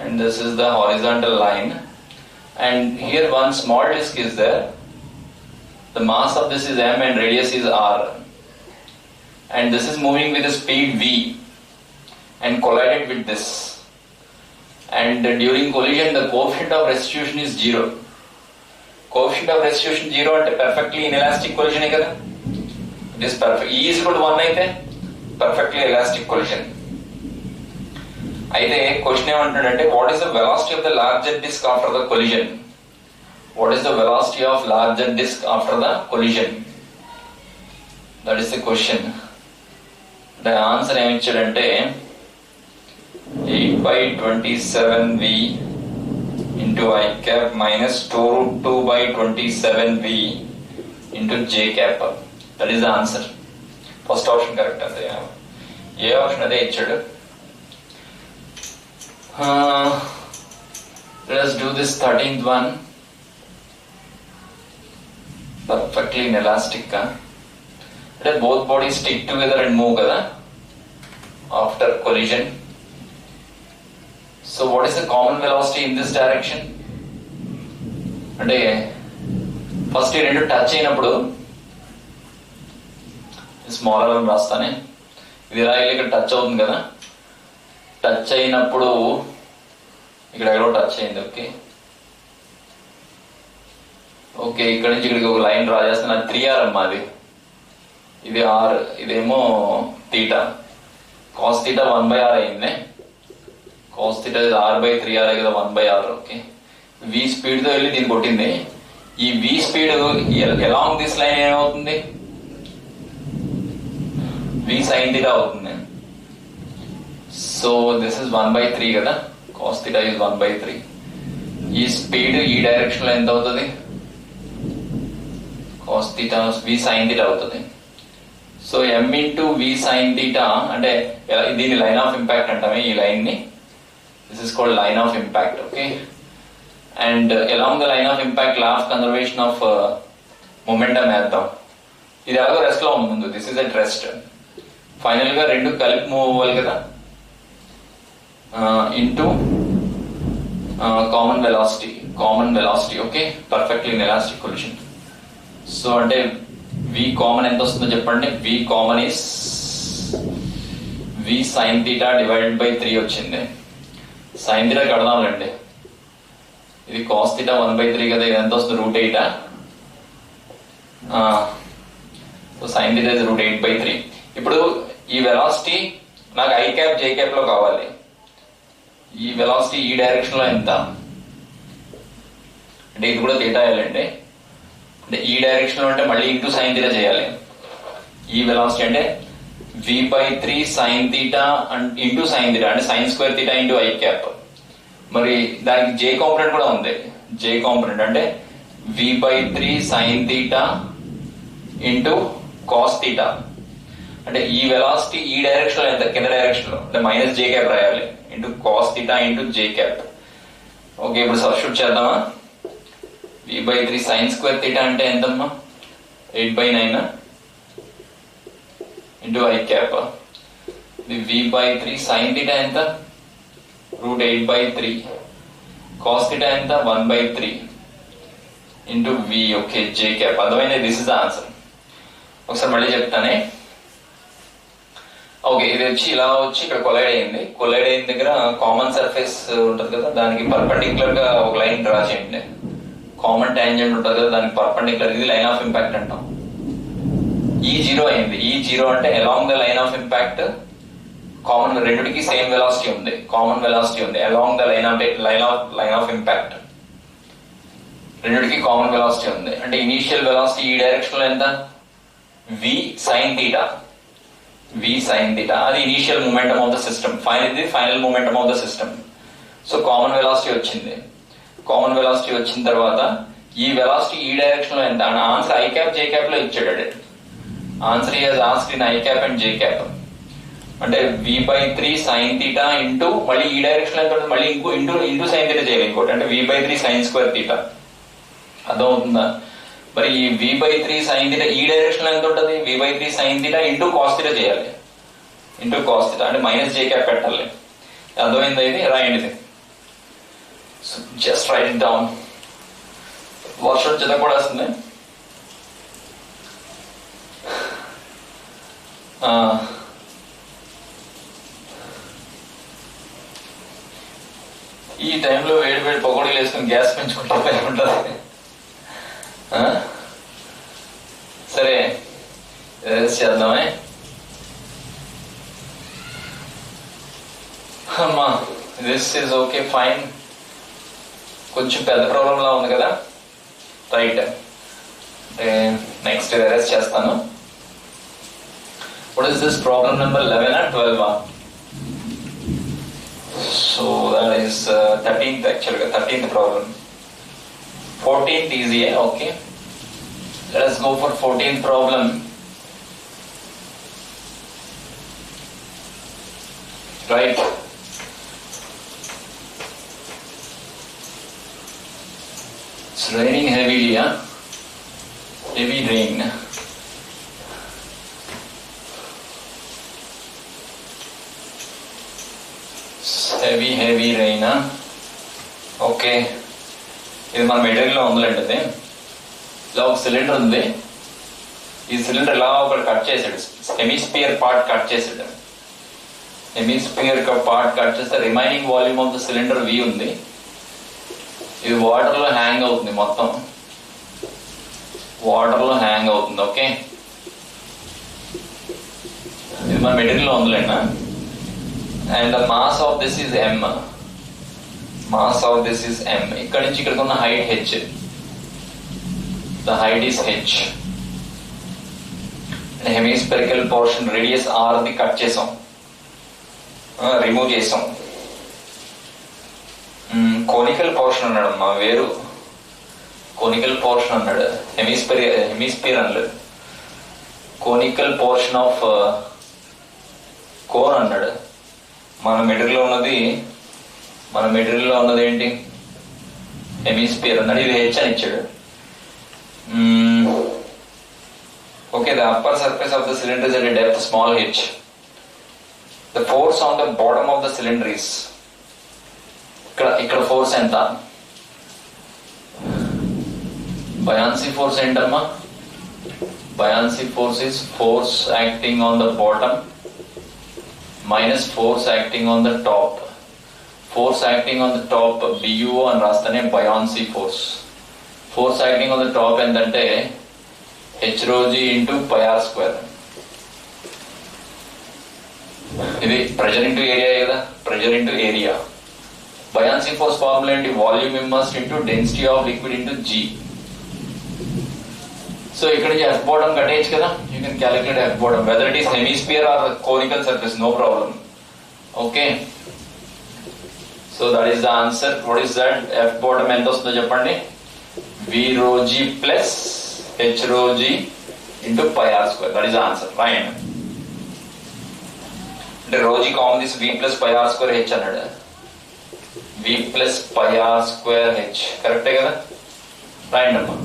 and this is the horizontal line, and here one small disc is there. The mass of this is m and radius is r, and this is moving with a speed v and collided with this, and during collision the coefficient of restitution is 0. Coefficient of restitution 0 అంటే perfectly inelastic collision కదా. It is perfect. E is equal to 1 అయితే perfectly elastic collision. అయితే question ఏమంటున్నాడంటే, what is the velocity of the larger disk after the collision? What is the velocity of larger disk after the collision? That is the question. The answer ఏమి ఇచ్చాడంటే 8/27v into I cap minus 2/27v into j cap. That is the answer. First option correct ante. A option అదే ఇచ్చాడు. Let's do this 13th one. Perfectly inelastic. Let both bodies stick together and move kada after collision. So what is the common velocity in this direction? అంటే first ఈ రెండు touch అయినప్పుడు, smaller అని రాస్తానే, ఇది రాయి ఇక్కడ టచ్ అవుతుంది కదా. టచ్ అయినప్పుడు ఇక్కడ ఎక్కడో టచ్ అయింది. ఓకే ఓకే ఇక్కడ నుంచి ఇక్కడికి ఒక లైన్ డ్రా చేస్తాను. అది 3r అమ్మా. అది ఇది r, ఇదేమో తీటా. కాస్ థీటా 1/r అయింది. కాస్ థీటా r/3r కదా 1/r. ఓకే, v స్పీడ్ తో వెళ్ళి దీన్ని కొట్టింది. ఈ v speed along this line ఏమవుతుంది, v sin theta అవుతుంది. సో దిస్ ఇస్ 1/3 కదా, కాస్ థీటా ఇస్ 1/3. ఈ స్పీడ్ ఈ డైరెక్షన్ లో ఎంత అవుతుంది, cos theta v sin theta అవుతుంది. So m into v sin theta అంటే దీని లైన్ ఆఫ్ ఇంపాక్ట్ అంటామే, ఈ లైన్ ని. This is called line of impact. Okay, and along the line of impact law of conservation of momentum వేద్దాం. ఇది ఎలాగో rest లో ఉంది, this is at rest. Final గా రెండు కలిపి మూవ్ అవ్వాలి కదా, into common velocity. Okay, perfectly in elastic collision. So అంటే v కామన్ ఎంత వస్తుందో చెప్పండి. v common is v sin theta divided by 3 వచ్చింది. sin theta కడదాంలేండి, ఇది cos theta 1/3 కదా, ఇది ఎంత వస్తుంది, √8. So sin theta is √8/3. ఇప్పుడు ఈ వెలాసిటీ నాకు i క్యాప్ j క్యాప్ లో కావాలి. ఈ వెలాసిటీ ఈ డైరెక్షన్ లో ఎంత అంటే ఇది కూడా థీటా వేయాలండి. అంటే ఈ డైరెక్షన్ లో అంటే మళ్ళీ ఇంటూ సైన్ థీటా చేయాలి. ఈ వెలాసిటీ అంటే v/3 sin theta into sine theta అంటే sin square theta into i cap. మరి దానికి j కాంపోనెంట్ కూడా ఉంది. j కాంపోనెంట్ అంటే v/3 sin theta into cos theta. అంటే ఈ వెలాసిటీ ఈ డైరెక్షన్ లో ఎంత, కింద డైరెక్షన్ లో అంటే మైనస్ j క్యాప్ రాయాలి into cos theta into j cap. Okay, ఇప్పుడు సబ్స్టిట్యూట్ చేద్దామా. v/3 sin స్క్వేర్ థీటా అంటే ఎంతమ్మా, 8/9 into i cap. v/3 sin theta ఎంత, √8/3. కాస్ థీటా ఎంత, 1/3 into v. Okay, j cap. అర్థమైంది, దిస్ ఇస్ ద ఆన్సర్. ఒకసారి మళ్ళీ చెప్తానే. ఓకే, ఇది వచ్చి ఇలా వచ్చి ఇక్కడ కొలైడ్ అయింది. కొలైడ్ అయిన దగ్గర కామన్ సర్ఫేస్ ఉంటుంది కదా, దానికి పర్పెండిక్యులర్ గా ఒక లైన్ డ్రా చేయండి. కామన్ టాంజెంట్ ఉంటుంది కదా, దానికి పర్పెండిక్యులర్, ఇది లైన్ ఆఫ్ ఇంపాక్ట్ అంటాం. ఈ 0 అయింది. ఈ 0 అంటే along the line of impact common, రెండుకి సేమ్ వెలాసిటీ ఉంది, కామన్ వెలాసిటీ ఉంది. Along the line of impact రెండుకి కామన్ వెలాసిటీ ఉంది. అంటే ఇనీషియల్ వెలాసిటీ ఈ డైరెక్షన్ లో ఎంత, v sin theta. అది initial momentum of the system. Final momentum of the system. So common velocity వచ్చింది. కామన్ వెలాసిటీ వచ్చిన తర్వాత ఈ వెలాసిటీ ఈ డైరెక్షన్ లో ఎంత, answer i cap j cap లో ఇచ్చాడు. Answer here asked in i cap and j cap. అంటే v/3 sin theta ఇంటూ మళ్ళీ ఈ డైరెక్షన్ లో ఎంత ఉంటుంది, మళ్ళీ ఇంటూ sin theta చేయాలి ఇంకోటి, అంటే v/3 sin స్క్వేర్ థీటా. అర్థమవుతుందా. మరి ఈ v/3 sin theta ఈ డైరెక్షన్ లో ఎంత ఉంటుంది, v/3 sin theta into cos theta చేయాలి, ఇంటూ కాస్ థీటా అంటే మైనస్ j క్యాప్ పెట్టాలి. అర్థమైందా, ఇది రాయండి. So just write it down. వర్షం చిన్న కూడా వస్తుంది. ఈ టైంలో వేడి పకోడీలు వేసుకుని గ్యాస్ పెంచుకుంటే ఉంటుంది. సరే చేద్దామే. అమ్మా, దిస్ ఈజ్ ఓకే, ఫైన్. కొంచెం పెద్ద ప్రాబ్లం లా ఉంది కదా, రైట్. అంటే నెక్స్ట్ ఎరేస్ చేస్తాను. What is this problem number 11 or 12? So that is 13th యాక్చువల్గా, 13th problem. 14th easy. Okay, let us go for 14th problem. Right. It's raining heavily, huh? Heavy rain. Heavy rain, huh? Okay. ఇది మన material లో ఉందండి. ఇలా ఒక cylinder ఉంది. ఈ cylinder ఇలా ఒకటి కట్ చేసాడు, హెమిస్పియర్ పార్ట్ కట్ చేసాడు. హెమిస్పియర్ పార్ట్ కట్ చేస్తే remaining volume of the cylinder V ఉంది. ఇది వాటర్ లో హ్యాంగ్ అవుతుంది, మొత్తం వాటర్ లో హ్యాంగ్ అవుతుంది. ఓకే, ఇది మన మెటీరియల్ లో ఉందిలేండి. and the mass of this is m. Mass of this is m. ఇక్కడ నుంచి ఇక్కడికి ఉన్న height h. The height is h. And hemispherical portion radius r ని కట్ చేసాం, రిమూవ్ చేసాం. కోనికల్ పోర్షన్ అన్నాడమ్మా, వేరు కోనికల్ పోర్షన్ అన్నాడు, హెమిస్పియర్ అనలేదు. కోనికల్ పోర్షన్ ఆఫ్ కోన్ అన్నాడు. మన మెటీరియల్లో ఉన్నది ఏంటి? హెమిస్పియర్ అన్నాడు. ఇది హెచ్ అని ఇచ్చాడు. Okay, the upper surface of the cylinder is at a depth small H. The force on the bottom of the cylinder is, ఇక్కడ ఫోర్స్ ఎంత? బయాన్సీ ఫోర్స్ ఏంటమ్మా? Buoyancy force is force acting on the bottom minus force acting on the top. Force acting on the top BUO అని రాస్తేనే buoyancy force. Force acting on the top ఏంటంటే H rho G into pi R square. ఇది pressure into area కదా, pressure into area. Buoyancy force formula ఏంటి? Volume immersed into density of liquid into G. So ఇక్కడ నుంచి F bottom కట్టేయచ్చు కదా. You can calculate F bottom whether it is hemisphere or conical surface, no problem. Okay, so that is the answer. What is that? F bottom ఎంత వస్తుందో చెప్పండి. V rho G plus H rho G into pi R square. That is the answer. రాయండి. అంటే rho G common తీసి V plus pi R square H అన్నాడు. V plus pi R square H కరెక్టే కదా. రాయండి అమ్మా.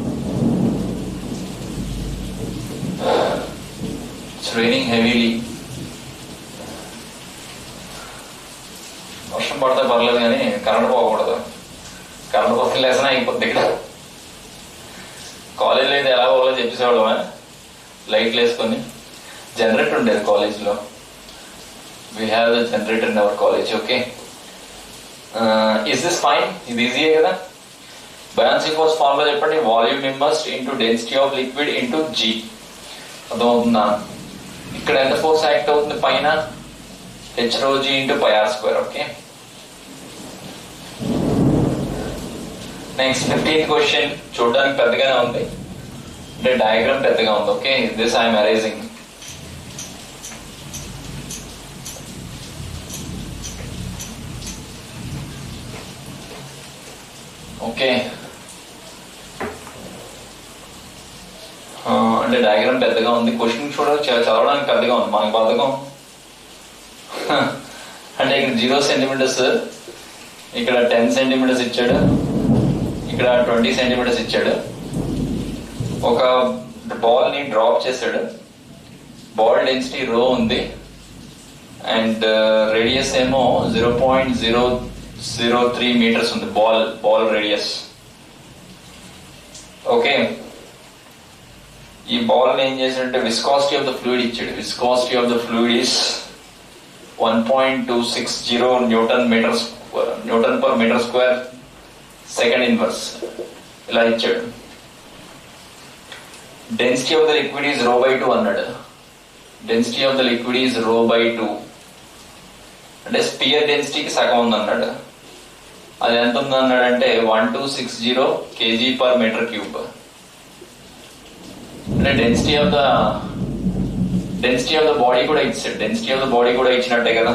It's raining heavily. వర్షం పడితే పర్లేదు కానీ కరెంట్ పోకూడదు. కరెంట్ పోతే లెసన్ అయిపోద్ది. ఇక్కడ కాలేజీలో అయితే ఎలా పోవాలో చెప్పేసేవాళ్ళమా? లైట్లు వేసుకొని. జనరేటర్ ఉండేది కాలేజ్లో. We have the generator in our college. Okay, is this fine? ఇది ఈజీయే కదా. బయాన్సీ ఫోర్స్ ఫార్ములా చెప్పండి. Volume immersed into density of liquid into G. అర్థమవుతుందా? ఇక్కడ ఎంత ఫోర్స్ యాక్ట్ అవుతుంది పైన? H rho G into pi R square. Okay, next 15th question. చూడడానికి పెద్దగానే ఉంది, అంటే డయాగ్రామ్ పెద్దగా ఉంది. Okay, this I'm arranging. Okay, అంటే డయాగ్రామ్ పెద్దగా ఉంది. క్వశ్చన్ చదవడానికి పెద్దగా ఉంది. మనకు బద్ధకం. అంటే ఇక్కడ 0 సెంటీమీటర్స్, ఇక్కడ 10 సెంటీమీటర్స్ ఇచ్చాడు, ఇక్కడ 20 సెంటీమీటర్స్ ఇచ్చాడు. ఒక బాల్ ని డ్రాప్ చేశాడు. బాల్ డెన్సిటీ రో ఉంది అండ్ రేడియస్ ఏమో 0.003 మీటర్స్ ఉంది. Ball radius. ఓకే, ఈ బాల్ ఏం చేశాడంటే విస్కాసిటీ ఆఫ్ ద ఫ్లూయిడ్ ఇచ్చాడు. Viscosity of the fluid is 1.260 newton per metre square second inverse. ఇలా ఇచ్చాడు. Density of the liquid is rho by 2 అన్నాడు. Density of the liquid is rho by 2 అంటే spear డెన్సిటీకి సగం ఉంది అన్నాడు. అది ఎంత ఉంది అన్నాడంటే 1260 kg per meter cube. అంటే డెన్సిటీ ఆఫ్ ద బాడీ కూడా ఇచ్చాడు. డెన్సిటీ ఆఫ్ ద బాడీ కూడా ఇచ్చినట్టే కదా.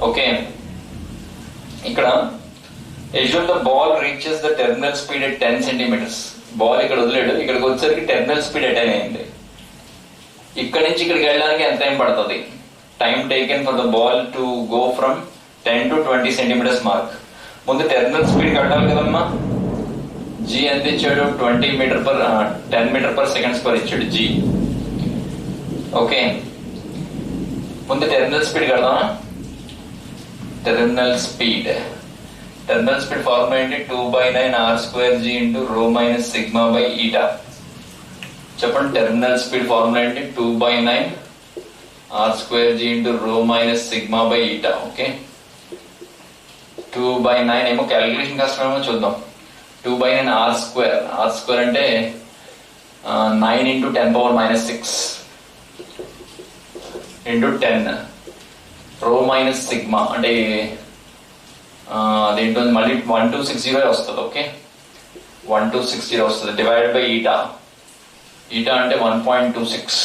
ఓకే, ఇక్కడ assume the ball reaches the terminal speed at 10 centimeters. Ball ఇక్కడ వదిలేడు, ఇక్కడికి వచ్చేసరికి టెర్మినల్ స్పీడ్ అటైన్ అయింది. ఇక్కడి నుంచి ఇక్కడికి వెళ్ళడానికి ఎంత టైం పడుతుంది? Time taken for the ball to go from 10 to 20 centimeters mark. ముందు టెర్మినల్ స్పీడ్ కట్టాలి కదమ్మా. జీ ఎంత ఇచ్చాడు? 10 meter per second square ఇచ్చాడు జీ. ఓకే, ముందు టెర్మినల్ స్పీడ్ కడదామా? టెర్మినల్ స్పీడ్ ఫార్ములా ఏంటి? 2/9 r² g into rho minus sigma by eta. చెప్పండి, టెర్మినల్ స్పీడ్ ఫార్ములా ఏంటి? 2/9 r² g into rho minus sigma by eta. Okay, 2/9 ఏమో calculation కష్టమేమో చూద్దాం. 2/9 r² అంటే 9 × 10⁻⁻⁶. Into 10 రో మైనస్ సిగ్మా అంటే అదేంటో మళ్ళీ 1260 వస్తుంది. ఓకే 1260 వస్తుంది డివైడెడ్ బై ఈటా. ఈటా అంటే 1.26.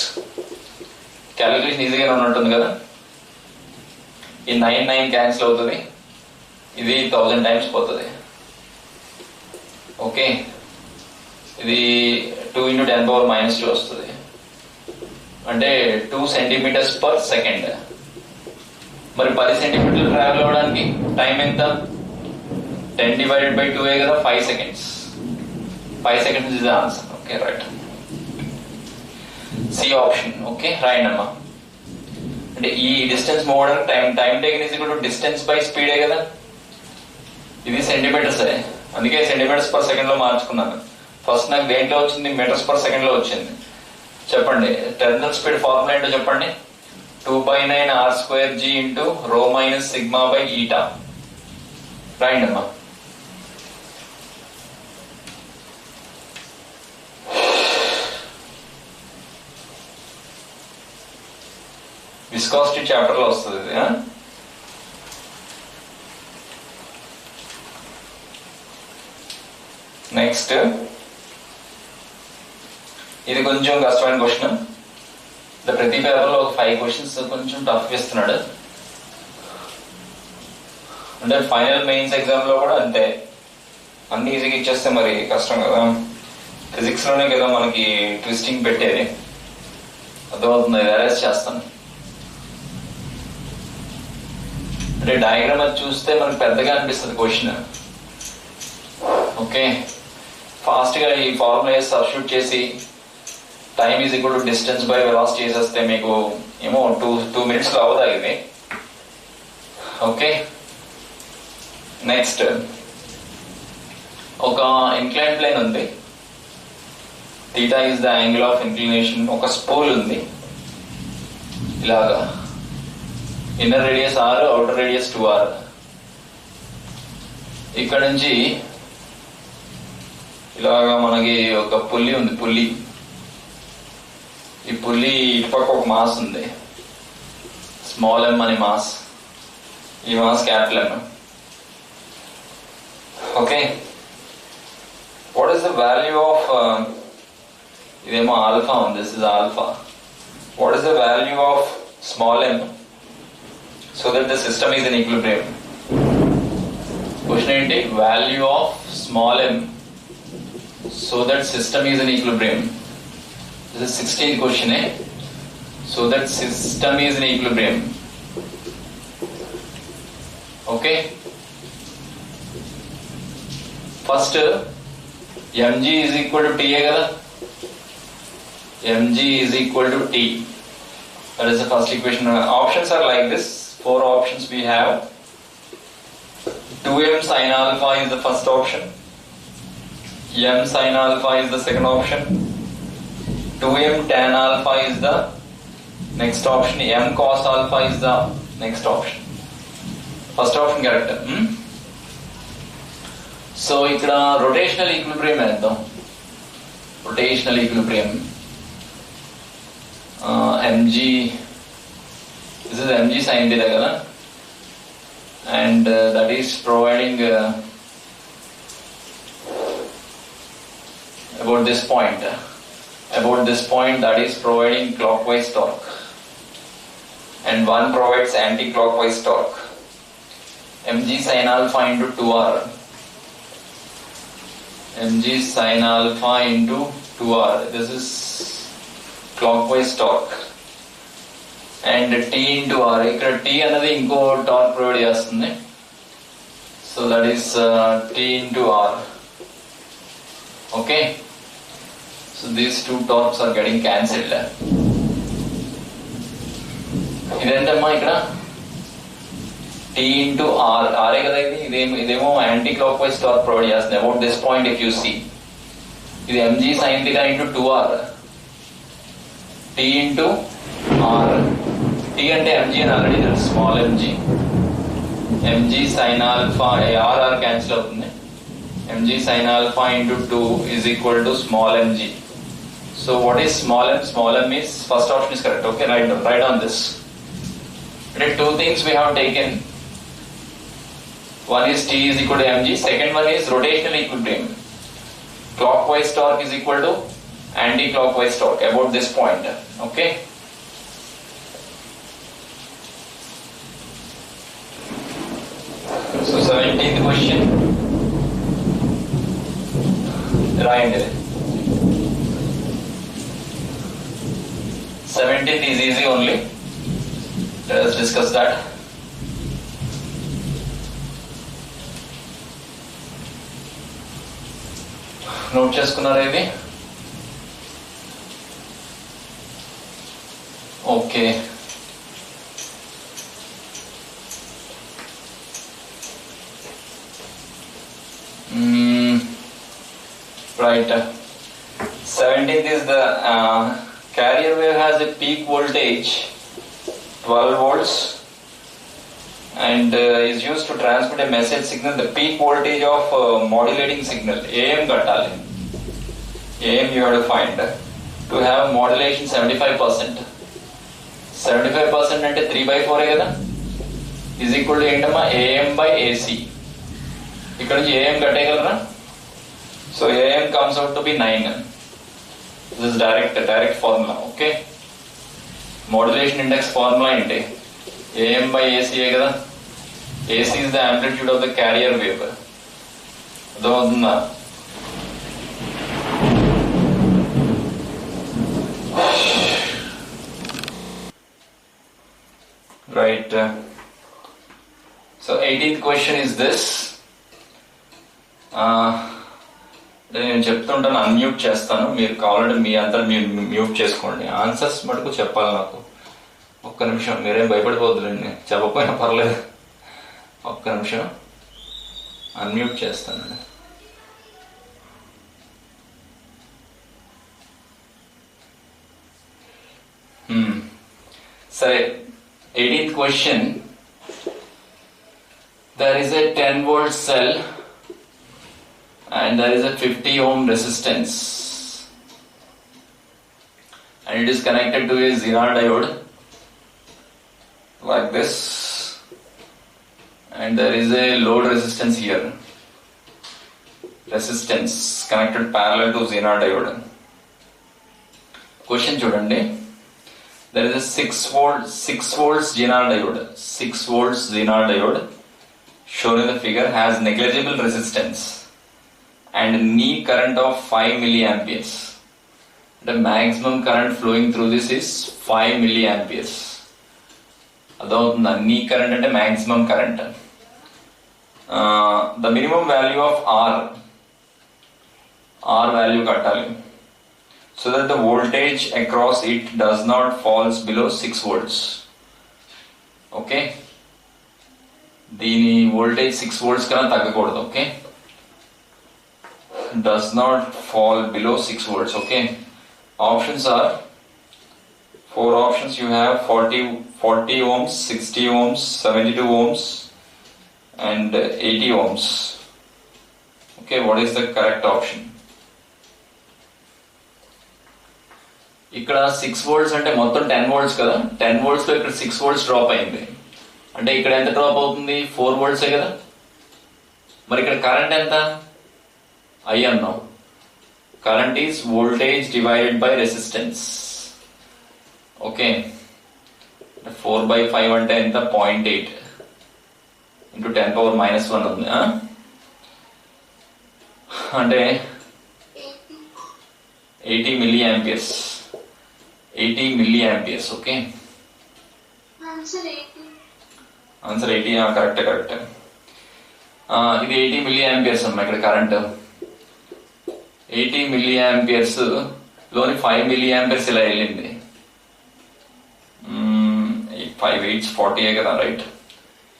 క్యాలిక్యులేషన్ ఈజీగా ఉన్నట్టుంది కదా. ఈ 9 క్యాన్సిల్ అవుతుంది, ఇది 1000 టైమ్స్ పోతుంది. ఓకే ఇది 2 × 10⁻² వస్తుంది, అంటే 2 సెంటీమీటర్స్ పర్ సెకండ్. మరి 10 సెంటీమీటర్లు ట్రావెల్ అవ్వడానికి టైం ఎంత? 10 డివైడెడ్ బై 2 కదా, 5 seconds. 5 seconds is the answer. Okay right, C option. Okay రాయండి అమ్మా. అంటే ఈ డిస్టెన్స్ మూవ్ అవడానికి time taken is equal to distance by స్పీడే కదా. ఇది సెంటీమీటర్స్, అందుకే సెంటీమీటర్స్ పర్ సెకండ్ లో మార్చుకున్నాను. ఫస్ట్ నాకు దేంట్లో వచ్చింది? మీటర్స్ పర్ సెకండ్ లో వచ్చింది. చెప్పండి టెర్మినల్ స్పీడ్ ఫార్ములా ఏంటో చెప్పండి. 2/9 r² g into rho minus sigma by eta. రాయండి అమ్మా. విస్కాసిటీ చాప్టర్ లో వస్తుంది ఇది. నెక్స్ట్ ఇది కొంచెం కష్టమైన క్వశ్చన్. ప్రతి పేపర్ లో 5 క్వశ్చన్స్ కొంచెం టఫ్ ఇస్తున్నాడు. అంటే ఫైనల్ మెయిన్స్ ఎగ్జామ్ లో కూడా అంతే, అన్ని ఈజీగా ఇచ్చేస్తే మరి కష్టం కదా. ఫిజిక్స్ లోనే కదా మనకి ట్విస్టింగ్ పెట్టేది, అర్థమవుతుంది. అరేంజ్ చేస్తాను. అంటే డయాగ్రామ్ అది చూస్తే మనకు పెద్దగా అనిపిస్తుంది క్వశ్చన్. ఓకే ఫాస్ట్ గా ఈ ఫార్ములా సబ్స్టిట్యూట్ చేసి time is equal to distance by velocity చేసేస్తే మీకు ఏమో 2 minutes లో అవుదా ఇది. ఓకే నెక్స్ట్ ఒక ఇంక్లైన్ ప్లేన్ ఉంది, theta is the angle of inclination. ఒక స్పూల్ ఉంది ఇలాగా, inner radius r, outer radius 2r. ఇక్కడ నుంచి ఇలాగా మనకి ఒక పుల్లి ఉంది. పుల్లి, ఈ పుల్లి ఇటుపక్క ఒక మాస్ ఉంది, స్మాల్ m అని మాస్, ఈ mass capital M. Okay what is the value of, ఇదేమో ఆల్ఫా ఉంది, this is alpha. What is the value of small m so that the system is in equilibrium? Question ఏంటి? Value of small m so that system is in equilibrium. This is 16th question. So that system is in equilibrium. Okay. First mg is equal to t kada. Mg is equal to t. That is the first equation. Options are like this. 4 options we have. 2m sin alpha is the first option. m sin alpha is the second option. 2m tan alpha is the next option. m cos alpha is the next option. First option correct. So ఇక్కడ rotational equilibrium వేద్దాం. Rotational equilibrium. mg, this is mg sin theta కదా, and that is providing about this point that is providing clockwise torque, and one provides anti-clockwise torque. mg sin alpha into 2r, mg sin alpha into 2r, this is clockwise torque, and t into r. ఇక్కడ t అనేది ఇంకో torque provide చేస్తుంది, so that is t into r. okay, so these 2 torques are getting cancelled. ఇదేంటమ్మా ఇక్కడ t into r, r కదా ఇది, ఇదేమో anticlockwise torque provide చేస్తుంది about this point. If you see ఇది mg sin theta into 2r, t into r. t అంటే mg అని already తెలుసు, small mg. mg sin alpha, r cancel అవుతుంది. mg sin alpha into 2 is equal to small mg. So what is small m? Small m is, first option is correct. Okay, write on this. There are two things we have taken. One is T is equal to mg, second one is rotational equilibrium. Clockwise torque is equal to anti-clockwise torque about this point. Okay. So 17th question. Right. 17th is easy only. Let us discuss that. Note చేసుకున్నారా ఇది? Okay. Right. 17th is the carrier wave has a peak voltage 12 volts and is used to transmit a message signal. The peak voltage of modulating signal AM kattali. AM you have to find to have modulation 75%. 75% అంటే 3/4 కదా, is equal to ఏంటమ్మా AM by AC. ఇక్కడ నుంచి AM కట్టేయగలరా? So AM comes out to be 9. This is direct formula. Okay. Modulation index formula ఏంటి? AM by AC కదా. AC is the amplitude of the carrier wave. అర్థమవుతుందా? Right. So 18th question is this. నేను చెప్తుంటాను, unmute చేస్తాను, మీరు కావాలంటే మీ అంతా మీరు మ్యూట్ చేసుకోండి. ఆన్సర్స్ మటుకు చెప్పాలి నాకు. ఒక్క నిమిషం, మీరేం భయపడిపోద్దులేండి, చెప్పకపోయినా పర్లేదు. ఒక్క నిమిషం అన్మ్యూట్ చేస్తానండి. సరే, 18th question. There is a 10 volt cell and there is a 50 ohm resistance and it is connected to a Zener diode like this, and there is a load resistance here, resistance connected parallel to Zener diode. Question chudandi, there is a 6 volts Zener diode, 6 volts Zener diode shown in the figure has negligible resistance and knee current of 5 milliamperes. The maximum current flowing through this is 5 milliamperes. Adavutunda, knee current ante maximum current. The minimum value of R value kattali so that the voltage across it does not falls below 6 volts. Okay. దీని voltage 6 volts కన్నా తగ్గకూడదు. Okay. Does not fall below 6 volts. Okay. Options are 4 options. You have 40 ohms, 60 ohms, 72 ohms and 80 ohms. Okay, what is the correct option? ఇక్కడ 6 volts అంటే మొత్తం 10 volts కదా, 10 volts లో ఇక్కడ 6 volts drop అయింది అంటే ఇక్కడ ఎంత డ్రాప్ అవుతుంది? 4 volts కదా. మరి ఇక్కడ కరెంట్ ఎంత? I అన్నాం. Current is voltage divided by resistance. Okay. 4/5 అంటే ఎంత? 0.8 into 10 power minus 1 ఉంది. అంటే 80 milliamperes. 80 milliamperes. Okay. Answer 80. Correct. ఇది 80 milliamperes అమ్మా ఇక్కడ కరెంట్. 80 milliamperes లోని 5 milliamperes ఇలా వెళ్ళింది. 5 8 40 కదా, రైట్.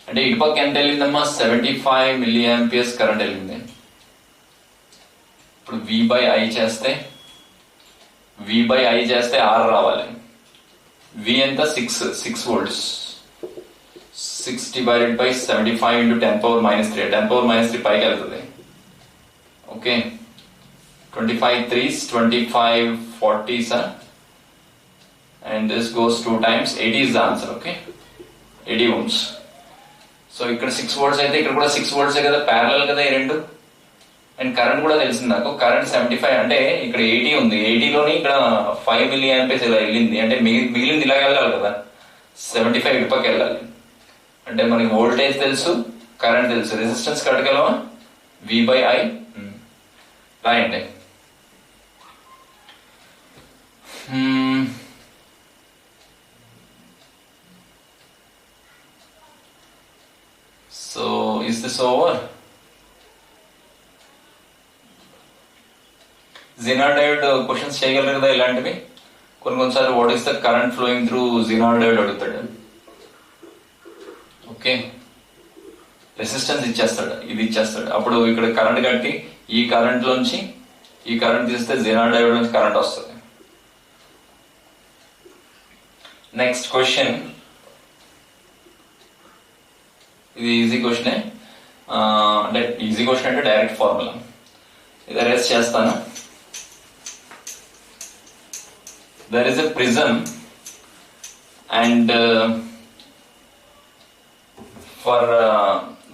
అంటే ఇటు పక్క ఎంత వెళ్ళిందమ్మా? 75 milliamperes కరెంట్ వెళ్ళింది. ఇప్పుడు V/I చేస్తే R రావాలి. V ఎంత? 6 volts. 6 divided by 75 into 10 power minus 3. 10 power minus 3 పైకి వెళ్తుంది. Okay. 25 3s, 25 40s, and this goes 2 times. 80 is the answer. Okay. 80 ohms. So ఇక్కడ 6 volts అయితే ఇక్కడ కూడా 6 volts కదా, ప్యారలల్ కదా ఈ రెండు. అండ్ కరెంట్ కూడా తెలిసింది నాకు, కరెంట్ 75 అంటే ఇక్కడ 80 ఉంది, 80లోని ఇక్కడ 5 మిల్లీ ఆంపియర్స్ ఇలా వెళ్ళింది అంటే మిగిలింది ఇలా వెళ్ళాలి కదా, 75 ఇటుపక్క వెళ్ళాలి. అంటే మనకి వోల్టేజ్ తెలుసు, కరెంట్ తెలుసు, రెసిస్టెన్స్ కడగలమా V/I రాయండి. So is this over? Zener diode questions చేయగలరు కదా ఇలాంటివి. కొన్నిసార్లు what is the current flowing through Zener diode అడుగుతాడు. ఓకే, రెసిస్టెన్స్ ఇచ్చేస్తాడు, ఇది ఇచ్చేస్తాడు. అప్పుడు ఇక్కడ కరెంట్ కట్టి ఈ కరెంట్ లోంచి ఈ కరెంట్ తీస్తే జీనార్ డయోడ్ నుంచి కరెంట్ వస్తుంది. నెక్స్ట్ క్వశ్చన్, ఇది ఈజీ క్వశ్చనే, అంటే ఈజీ క్వశ్చన్ అంటే డైరెక్ట్ ఫార్ములా. ఇది అరేంజ్ చేస్తాను. There is a prism and for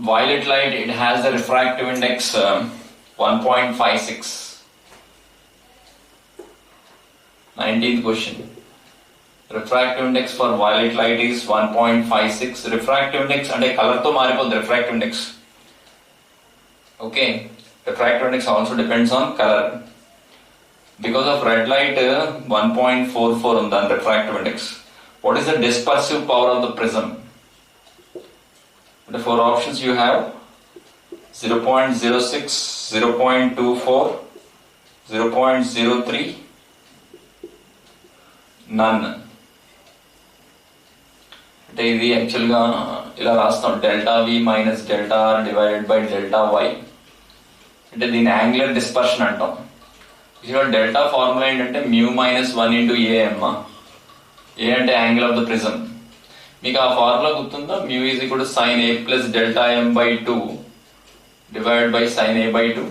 violet light it has a refractive index 1.56. 19th question. Refractive index for violet light is 1.56. Refractive index ante color tho maaripodu refractive index. Okay, refractive index also depends on color. Because of red light 1.44 on the refractive index. What is the dispersive power of the prism? The four options you have: 0.06, 0.24, 0.03, none. అంటే ఇది actual గా ఇలా రాస్తాం, delta V minus delta R divided by delta Y. అంటే దీని angular dispersion అంటాం. Delta formula ఏంటంటే mu minus 1 into ఏ అమ్మా. ఏ అంటే యాంగిల్ ఆఫ్ ద ప్రిజం. మీకు ఆ ఫార్ములా గుర్తుందా? Mu is equal to sine A plus delta M by 2 divide by sine A by 2.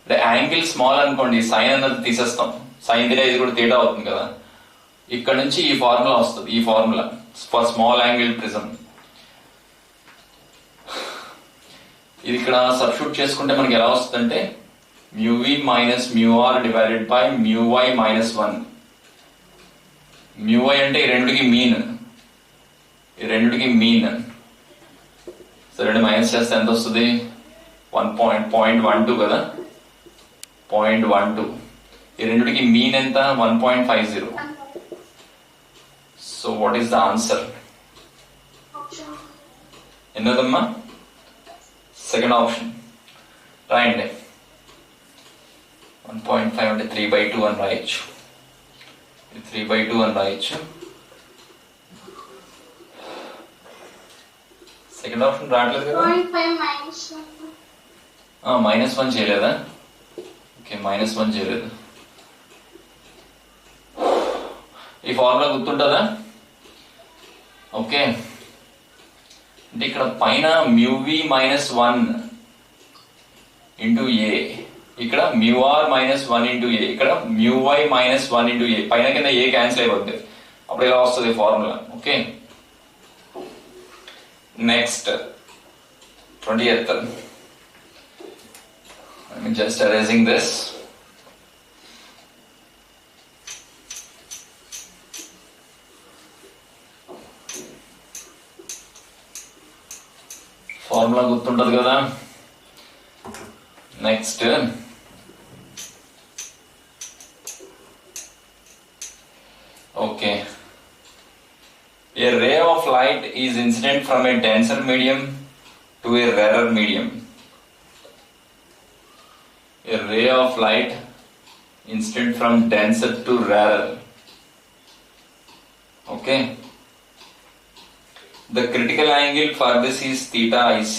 అంటే యాంగిల్ స్మాల్ అనుకోండి, సైన్ అన్నది తీసేస్తాం, సైన్ థీటా ఇది కూడా థీటా అవుతుంది కదా. ఇక్కడ నుంచి ఈ ఫార్ములా వస్తుంది, ఈ formula for small angle prism. ఇది ఇక్కడ సబ్స్టిట్యూట్ చేసుకుంటే మనకి ఎలా వస్తుందంటే mu v minus mu r divided by mu y minus 1. mu y అంటే ఈ రెండుకి మీన్, ఈ రెండుకి మీన్. సో రెండు మైనస్ చేస్తే ఎంత వస్తుంది? 1.12 కదా, 0.12. ఈ రెండుకి మీన్ ఎంత? 1.50. So what is the answer? ఎన్నోదమ్మా? సెకండ్ ఆప్షన్ రాయండి. 1.5 అంటే 3/2 అని రాయొచ్చు, 3/2 అని రాయొచ్చు. సెకండ్ ఆప్షన్ రావట్లేదు కదా, -1 చేయలేదా? ఓకే, -1 చేయలేదు. ఈ ఫార్ములా గుర్తుంటుందా? ఓకే, అంటే ఇక్కడ పైన μv మైనస్ 1 ఇంటూ ఏ, ఇక్కడ μr మైనస్ 1 ఇంటూ ఏ, ఇక్కడ μy మైనస్ 1 ఇంటూ ఏ. పైన కింద ఏ క్యాన్సిల్ అయిపోద్ది, అప్పుడు ఇలా వస్తుంది ఫార్ములా. ఓకే, next 20th. I'm just erasing this. Formula గుర్తుంటది కదా. Next okay, a ray of light is incident from a denser medium to a rarer medium. A ray of light incident from denser to rarer. Okay, the critical angle for this is theta IC.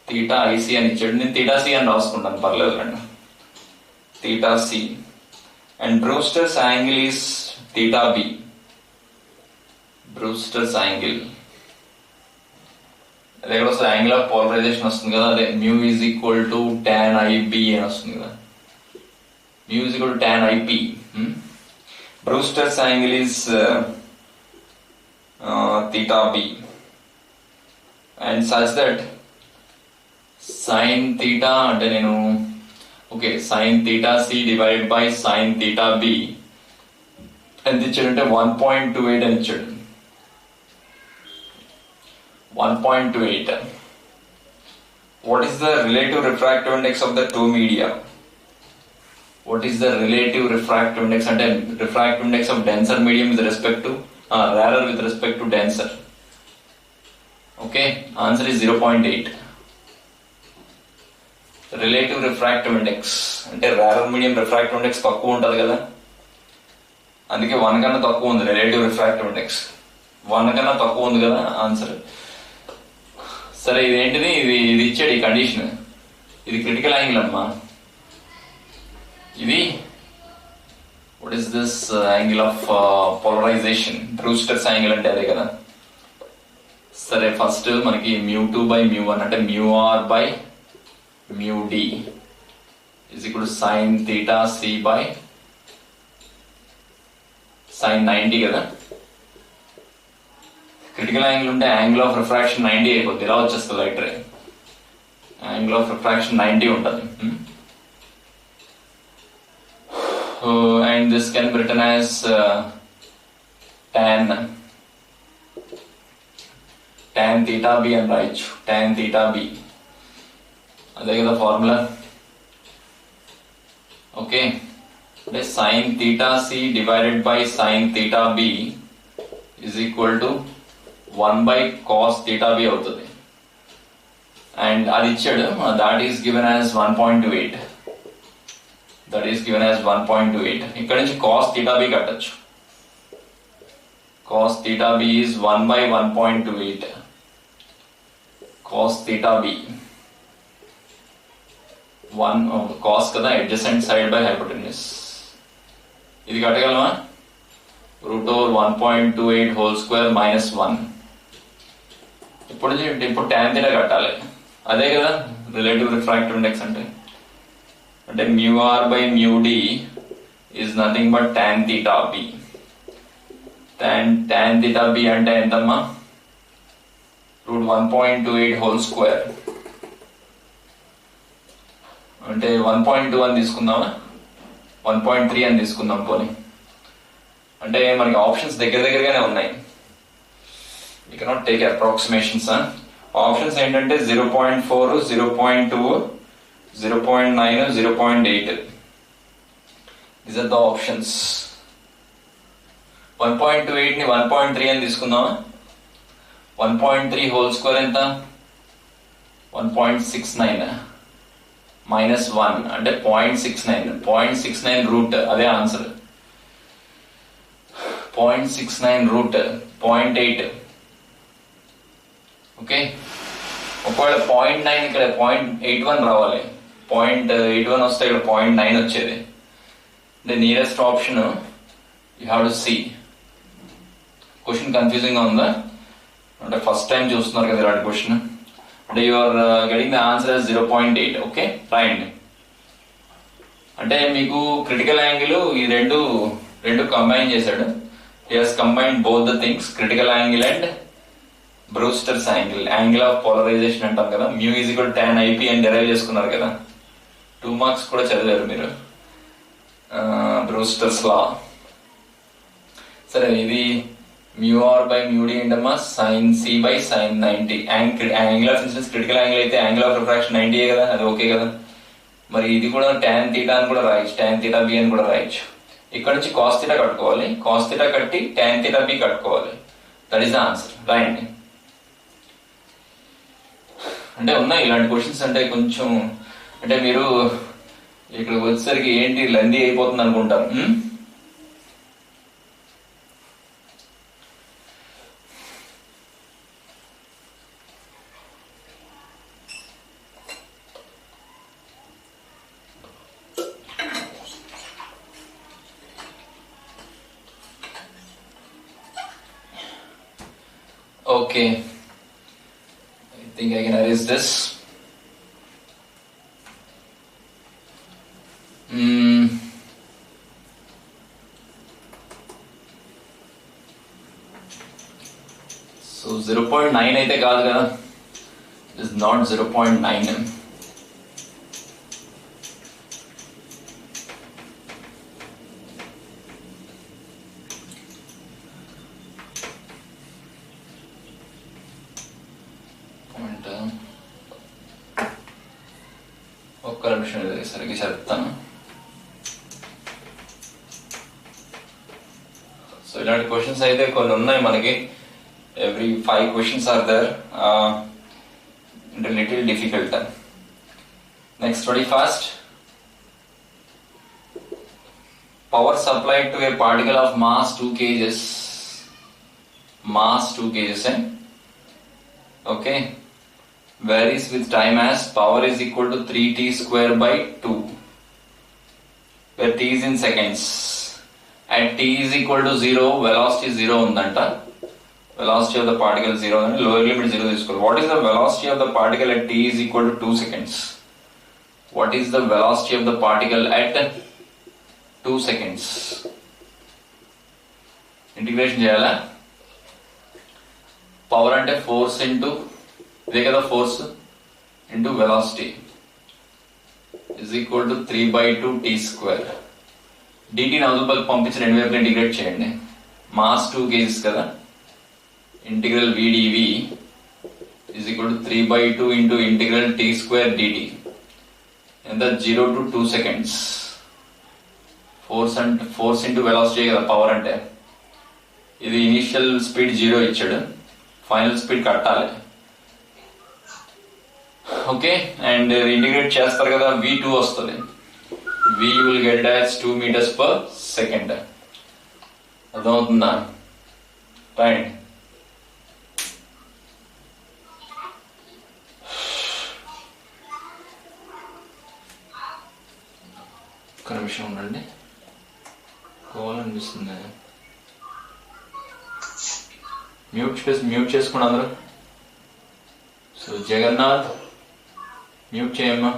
theta IC అని ఇచ్చాడు, నేను theta C అని రాసుకుంటాను, పర్లేదు అండి. theta C and Brewster's angle is theta B. Brewster's angle అదే ఇక్కడ వస్తుంది, యాంగిల్ ఆఫ్ పోలరైజేషన్ వస్తుంది కదా, అదే mu is equal to tan IB అని వస్తుంది కదా, mu is equal to tan IP. Brewster's angle is theta b, and such that sin theta అంటే నేను okay sin theta c divided by sin theta b ఎంత ఇచ్చాడంటే 1.28 అని ఇచ్చాడు. 1.28. What is the relative refractive index of the two media? What is the relative refractive index? అంటే refractive index of denser medium with respect to rarer with respect to denser. Okay, answer is 0.8. Relative refractive index అంటే rarer medium refractive index తక్కువ ఉంటుంది కదా, అందుకే 1 కన్నా తక్కువ ఉంది relative refractive index. 1 కన్నా తక్కువ ఉంది కదా ఆన్సర్. సరే ఇదేంటిది, ఇది ఇచ్చాడు ఈ కండిషన్. ఇది క్రిటికల్ యాంగిల్ అమ్మా. ఇది what is this angle of polarisation, Brewster's angle అంటే అదే కదా. సరే ఫస్ట్ మనకి μ2 by μ1 అంటే μr by μd is equal to sin theta c by sin 90 కదా. క్రిటికల్ యాంగిల్ ఉంటే యాంగిల్ ఆఫ్ రిఫ్రాక్షన్ 90 అయిపోద్ది, ఇలా వచ్చేస్తుంది light ray. Angle of refraction 90 ఉంటుంది. And this can be written as tan theta b అని రాయొచ్చు. tan theta b అదే కదా ఫార్ములా. ఓకే, అంటే sin theta c divided by sin theta b is equal to 1 by cos theta b అవుతుంది. And అది ఇచ్చాడు, that is given as 1.28. that is given as 1.28. ఇక్కడ నుంచి cos theta b కట్టచ్చు. cos theta b is 1 by 1.28. cos theta b 1 cos కదా, adjacent side by hypotenuse. ఇది కట్టగలమా? √1.28 whole square minus 1. ఇప్పుడు tan theta కట్టాలి. అదే కదా రిలేటివ్ రిఫ్రాక్టివ్ ఇండెక్స్ అంటే. అంటే μr by μd is nothing but tan theta b. tan theta b అంటే ఎంతమ్మా? √1.28 whole square అంటే 1.2 అని తీసుకుందామా, 1.3 అని తీసుకుందాం పోనీ. అంటే మనకి ఆప్షన్స్ దగ్గర దగ్గరగానే ఉన్నాయి. You cannot take approximations. Options ఏంటంటే 0.4, 0.2, 0.9, 0.8. These are the options. 1.28 ని 1.3 అని తీసుకుందామా. 1.3 హోల్ స్క్వేర్ ఎంత? 1.69 minus 1 అంటే 0.69. 0.69 రూట్, అదే ఆన్సర్. 0.69 రూట్ 0.8. ఓకే, ఒకవేళ 0.9 ఇక్కడ 0.81 రావాలి. 0.81 వస్తే ఇక్కడ 0.9 వచ్చేది. అంటే nearest option you have to see. Question confusing గా ఉందా? అంటే ఫస్ట్ టైం చూస్తున్నారు కదా ఇలాంటి క్వశ్చన్. అంటే you are getting the answer as 0.8. Okay, రాయండి. అంటే మీకు క్రిటికల్ యాంగిల్ ఈ రెండు కంబైన్ చేశాడు. He has combined both the things, critical angle and Brewster's angle, angle of polarisation అంటాం కదా. μ = tan ip అని డెరైవ్ చేసుకున్నారు కదా. 2 మార్క్స్ కూడా చదివారు మీరు బ్రూస్టర్స్ లా. సరే, ఇది μr by μd ఏంటమ్మా? sin c by sin 90. Angle of incidence critical angle అయితే యాంగిల్ ఆఫ్ రిఫ్రాక్షన్ 90 కదా, అది ఓకే కదా. మరి ఇది కూడా tan theta అని కూడా రాయొచ్చు, tan theta b అని కూడా రాయొచ్చు. ఇక్కడ నుంచి cos theta కట్టుకోవాలి, cos theta కట్టి tan theta b కట్టుకోవాలి. That is the answer. రాయండి. అంటే ఉన్నాయి ఇలాంటి క్వశ్చన్స్. అంటే కొంచెం అంటే మీరు ఇక్కడికి వచ్చేసరికి ఏంటి లెందీ అయిపోతుంది అనుకుంటారు. Okay, I think I can erase this. So 0.9 అయితే కాదు కదా, ఇస్ నాట్ 0.9. ఒక్క నిమిషం సరిగ్గా చెప్తాను. సో ఇలాంటి క్వశ్చన్స్ అయితే కొన్ని ఉన్నాయి మనకి. Every 5 questions are there. Little difficult. Next, 21st. Power supplied to a particle of mass 2 kgs. Mass 2 kgs. Okay. Varies with time as power is equal to 3t square by 2. Where t is in seconds. At t is equal to 0, velocity 0 undanta. Velocity of the particle 0 and lower limit 0 is equal. What is the velocity of the particle at t is equal to 2 seconds? What is the velocity of the particle at 2 seconds? Integration cheyala. Power ante force into the force into velocity is equal to 3 by 2 t square. dt ని అవతలకి పంపించి రెండు వైపులా integrate చేయండి. Mass 2 kgs కదా, integral vdv is equal to 3 by 2 into integral t square dt. ఎంత 0 to 2 seconds. Force into velocity కదా power అంటే. ఇది ఇనిషియల్ స్పీడ్ 0 ఇచ్చాడు, ఫైనల్ స్పీడ్ కట్టాలి. ఓకే, అండ్ ఇంటిగ్రేట్ చేస్తారు కదా, v2 వస్తుంది. v will get as 2 meters per second. అర్థమవుతుందా? రైట్. ఒక్క నిమిషం ఉండండి, పోవాలనిపిస్తుంది. మ్యూట్ చేసుకోండి అందరూ. సో జగన్నాథ్ మ్యూట్ చేయమ్మా.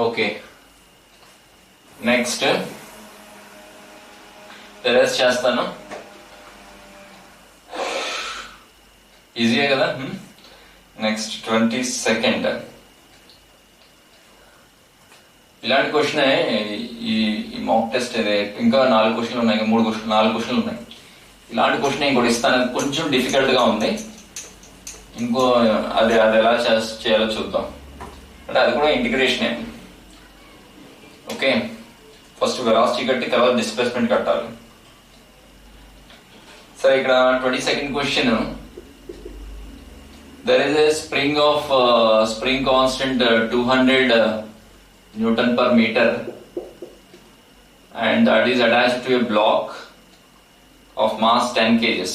ఓకే, నెక్స్ట్ టెరెస్ చేస్తాను. ఈజీయే కదా. Next 22nd. ఇలాంటి క్వశ్చన్ ఈ మాక్ టెస్ట్ ఇంకా 4 క్వశ్చన్లు ఉన్నాయి, 4 క్వశ్చన్లు ఉన్నాయి. ఇలాంటి క్వశ్చన్ ఇంకోటి ఇస్తాను, కొంచెం డిఫికల్ట్ గా ఉంది. ఇంకో అది ఎలా చేయాలో చూద్దాం. అంటే అది కూడా ఇంటిగ్రేషనే. ఓకే, ఫస్ట్ వెలాసిటీ కట్టి తర్వాత డిస్ప్లేస్మెంట్ కట్టాలి. సరే, ఇక్కడ 22nd question. There is a spring constant 200 Newton per meter, and that is attached to a block of mass 10 kgs,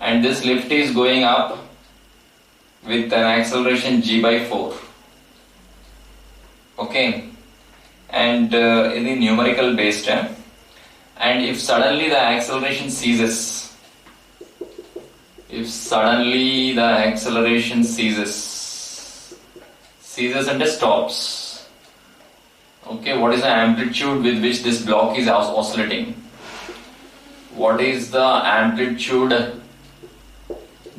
and this lift is going up with an acceleration g by 4. Okay, and in the numerical based, and if suddenly the acceleration ceases, and stops. Okay, what is the amplitude with which this block is oscillating? What is the amplitude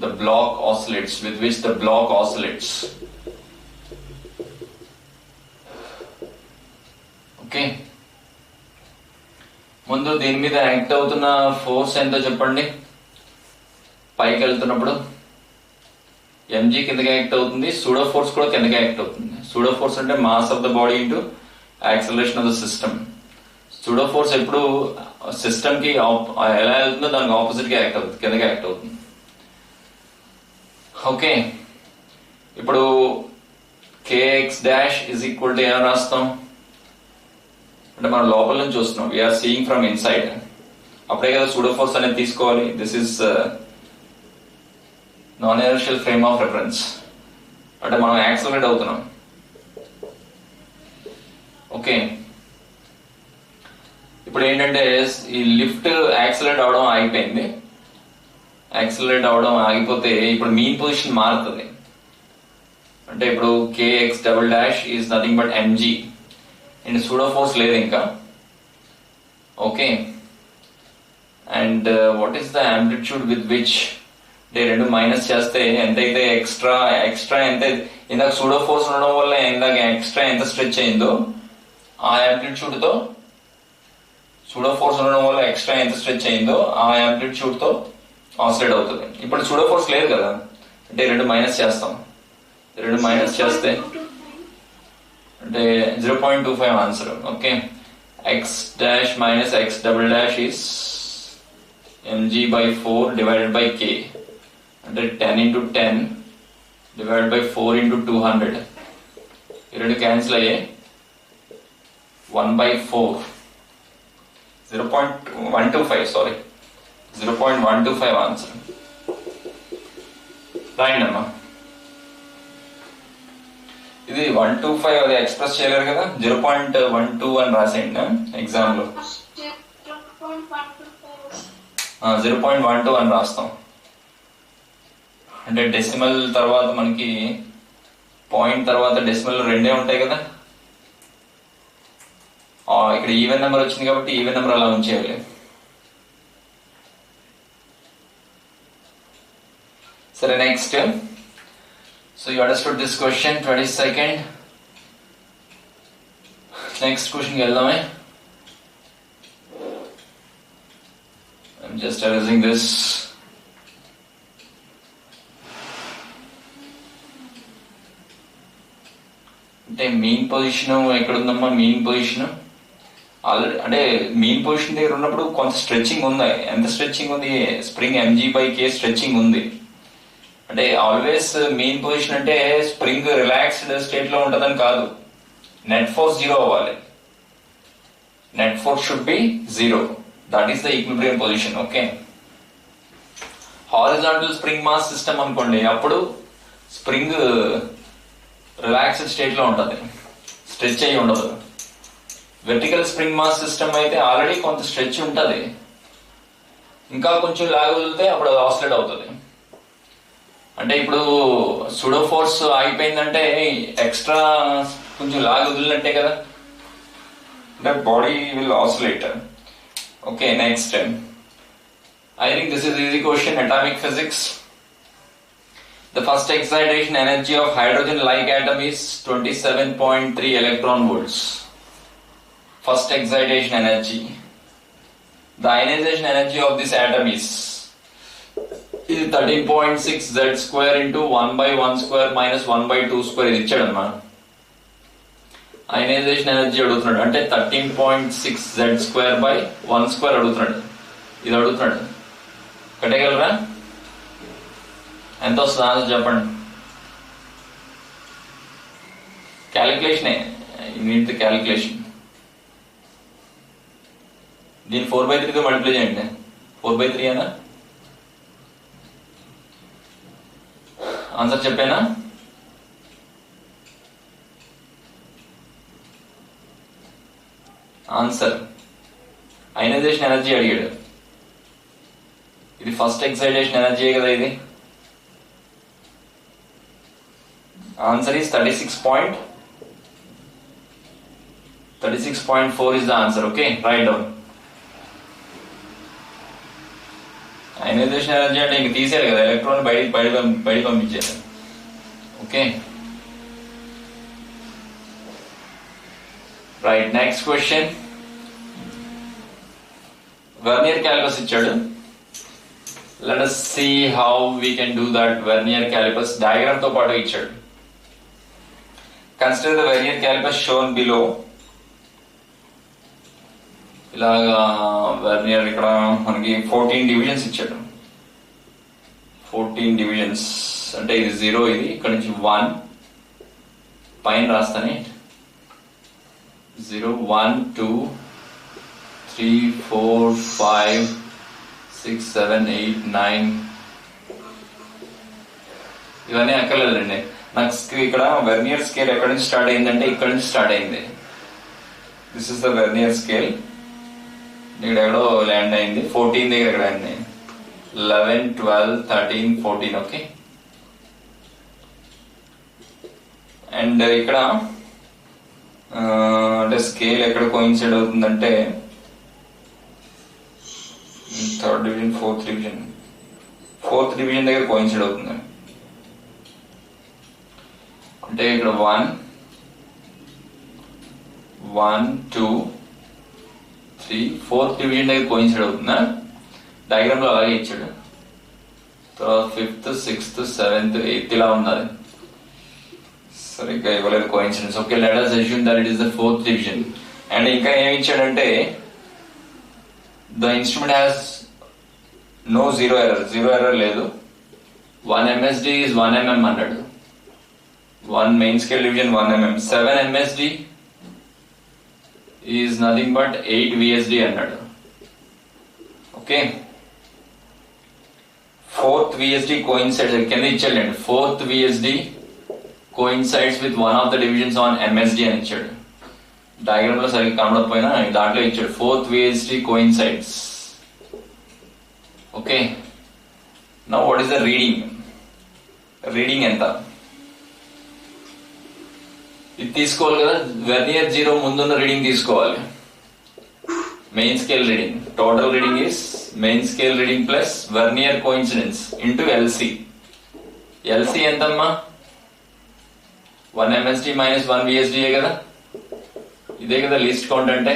the block oscillates, with which the block oscillates? Okay, ముందు దీని మీద act అవుతున్న force ఎంతో చెప్పండి. పైకి వెళ్తున్నప్పుడు mg కిందకి act అవుతుంది, సూడో ఫోర్స్ కూడా కిందకి యాక్ట్ అవుతుంది. సూడో ఫోర్స్ అంటే mass of the body into acceleration of the system. Pseudo force ఎప్పుడు సిస్టమ్ కి ఎలా వెళ్తుందో దానికి ఆపోజిట్ గా యాక్ట్ అవుతుంది, కిందకి యాక్ట్ అవుతుంది. ఓకే, ఇప్పుడు kx dash is equal to ఏమని రాస్తాం అంటే మనం లోపల నుంచి చూస్తున్నాం, వీఆర్ సీయింగ్ ఫ్రమ్ ఇన్సైడ్. అప్పుడే కదా సూడో ఫోర్స్ అనేది తీసుకోవాలి. This is non inertial frame of reference, అంటే మనం యాక్సలరేట్ అవుతున్నాం. ఓకే, ఇప్పుడు ఏంటంటే ఈ లిఫ్ట్ యాక్సలరేట్ అవడం ఆగిపోయింది. యాక్సలరేట్ అవడం ఆగిపోతే ఇప్పుడు మీన్ పొజిషన్ మారుతుంది. అంటే ఇప్పుడు kx double dash is nothing but mg, and pseudo force లేదు ఇంకా. Okay, and what is the amplitude with which అంటే రెండు మైనస్ చేస్తే ఎంతైతే ఎక్స్ట్రా ఎంత ఇందాక సూడో ఫోర్స్ ఉండడం వల్ల ఇందాక ఎక్స్ట్రా ఎంత స్ట్రెచ్ అయిందో ఆ యాంప్లిట్యూడ్ తో సూడో ఫోర్స్ ఉండడం వల్ల ఎక్స్ట్రా ఎంత స్ట్రెచ్ అయిందో ఆ యాంప్లిట్యూడ్ తో ఆసిలేట్ అవుతుంది. ఇప్పుడు సూడో ఫోర్స్ లేదు కదా, అంటే రెండు మైనస్ చేస్తాం. రెండు మైనస్ చేస్తే అంటే 0.25 answer. Okay, X dash minus X double dash is mg/4 divided by k, అంటే 10 into 10 డివైడెడ్ బై 4 into 200. ఈ రెండు క్యాన్సిల్ అయ్యే 1/4 0.125 సారీ 0.125 ఆన్సర్. రాయండి అమ్మా. ఇది 125 అది ఎక్స్ప్రెస్ చేయలేరు కదా, 0.12 అని రాసేయండి ఎగ్జామ్ లో. 0.12 అని రాస్తాం. అంటే డెసిమల్ తర్వాత మనకి పాయింట్ తర్వాత డెసిమల్ రెండే ఉంటాయి కదా. ఇక్కడ ఈవెన్ నెంబర్ వచ్చింది కాబట్టి ఈవెన్ నెంబర్ అలా ఉంచేయాలి. సరే, next. So you understood this question. 22nd. Next question వెళ్దామే. I'm just erasing this. అంటే మీన్ పొజిషన్ ఎక్కడుందమ్మా? మీన్ పొజిషన్ ఆల్రెడీ అంటే మీన్ పొజిషన్ దగ్గర ఉన్నప్పుడు కొంత స్ట్రెచ్చింగ్ ఉంది. ఎంత స్ట్రెచ్చింగ్ ఉంది? స్ప్రింగ్ mg/k స్ట్రెచ్చింగ్ ఉంది. అంటే ఆల్వేస్ మెయిన్ పొజిషన్ అంటే స్ప్రింగ్ రిలాక్స్డ్ స్టేట్ లో ఉంటుందని కాదు. నెట్ ఫోర్స్ 0 అవ్వాలి. Net force should be 0. That is the equilibrium position. Okay, horizontal spring mass system అనుకోండి, అప్పుడు స్ప్రింగ్ రిలాక్స్డ్ స్టేట్ లో ఉంటుంది, స్ట్రెచ్ అయ్యి ఉండదు. వెర్టికల్ స్ప్రింగ్ మాస్ సిస్టమ్ అయితే ఆల్రెడీ కొంత స్ట్రెచ్ ఉంటుంది, ఇంకా కొంచెం లాగ్ వదిలితే అప్పుడు అది ఆసిలేట్ అవుతుంది. అంటే ఇప్పుడు సూడో ఫోర్స్ ఆగిపోయిందంటే ఎక్స్ట్రా కొంచెం లాగ్ వదిలినట్టే కదా, అంటే body will oscillate. Okay, next. I think this is easy question. Atomic physics. The first excitation energy of hydrogen like atom is 27.3 electron volts. First excitation energy. The ionization energy of this atom is 13.6 Z square into 1/1 square minus 1/2 square. ఇది ఇచ్చాడమ్మా. Ionisation energy అడుగుతున్నాడు, అంటే 13.6 Z square by 1 square అడుగుతున్నాడు. ఇది అడుగుతున్నాడు, కట్టగలరా? ఎంత వస్తుంది answer చెప్పండి. క్యాలిక్యులేషనే, neat the calculation. దీన్ని 4/3తో మల్టిప్లై చేయండి. 4/3 అనా? ఆన్సర్ చెప్పానా? ఆన్సర్ అయనైజేషన్ ఎనర్జీ అడిగాడు. ఇది ఫస్ట్ ఎక్సైటేషన్ ఎనర్జీ కదా ఇది. Answer is 36.4 is the answer. Okay, write down. Ionisation energy అంటే ఇంక తీసేయాలి కదా, ఎలక్ట్రాన్ బయట పంపించారు. Okay, right. Next question. Vernier callipers ఇచ్చాడు. Let us see how we can do that. Vernier callipers diagram తో పాటు ఇచ్చాడు. Consider the vernier callipers shown below. ఇలాగా వెర్నియర్ ఇక్కడ మనకి 14 డివిజన్స్ ఇచ్చాడు. 14 డివిజన్స్ అంటే ఇది 0, ఇది ఇక్కడ నుంచి 1 పైన రాస్తానే. 0 1 2 3 4 5 6 7 8 9 ఇవన్నీ అక్కర్లేదండి నాకు. ఇక్కడ వెర్నియర్ స్కేల్ ఎక్కడి నుంచి స్టార్ట్ అయిందంటే ఇక్కడ నుంచి స్టార్ట్ అయింది. This is the vernier scale. ఇక్కడ ఎక్కడో ల్యాండ్ అయింది 14 దగ్గర ఎక్కడ ల్యాండ్ అయింది. 11 12 13 14. ఓకే, అండ్ ఇక్కడ అంటే స్కేల్ ఎక్కడ కోయిన్సైడ్ అవుతుందంటే థర్డ్ డివిజన్ ఫోర్త్ డివిజన్ దగ్గర కోయిన్సైడ్ అవుతుంది అంటే ఇక్కడ 1 2 3 ఫోర్త్ డివిజన్ దగ్గర కోయిన్సైడ్ అవుతుందా డయాగ్రామ్ లో అలాగే ఇచ్చాడు తర్వాత 5th 6th 7th 8th ఇలా ఉన్నది సరిగ్గా ఇవ్వలేదు coincidence okay let us assume that it is the fourth division and ఇంకా ఏమి ఇచ్చాడంటే the instrument has no zero error లేదు 1 MSD is 1 mm అన్నాడు 1 main scale division 1 mm 7 MSD is nothing but 8 VSD అన్నాడు ఓకే fourth VSD coincides కింద ఇచ్చాడండి fourth VSD coincides with one of the divisions on MSD అని ఇచ్చాడు diagram లో సరిగ్గా కనబడకపోయినా దాంట్లో ఇచ్చాడు fourth VSD coincides okay now what is the reading ఎంత ఇది తీసుకోవాలి కదా వెర్నియర్ 0 ముందున్న రీడింగ్ తీసుకోవాలి main scale reading total reading is main scale reading plus vernier coincidence into LC ఎంతమ్మా 1 MSD minus 1 VSD కదా ఇదే కదా లీస్ట్ కౌంట్ అంటే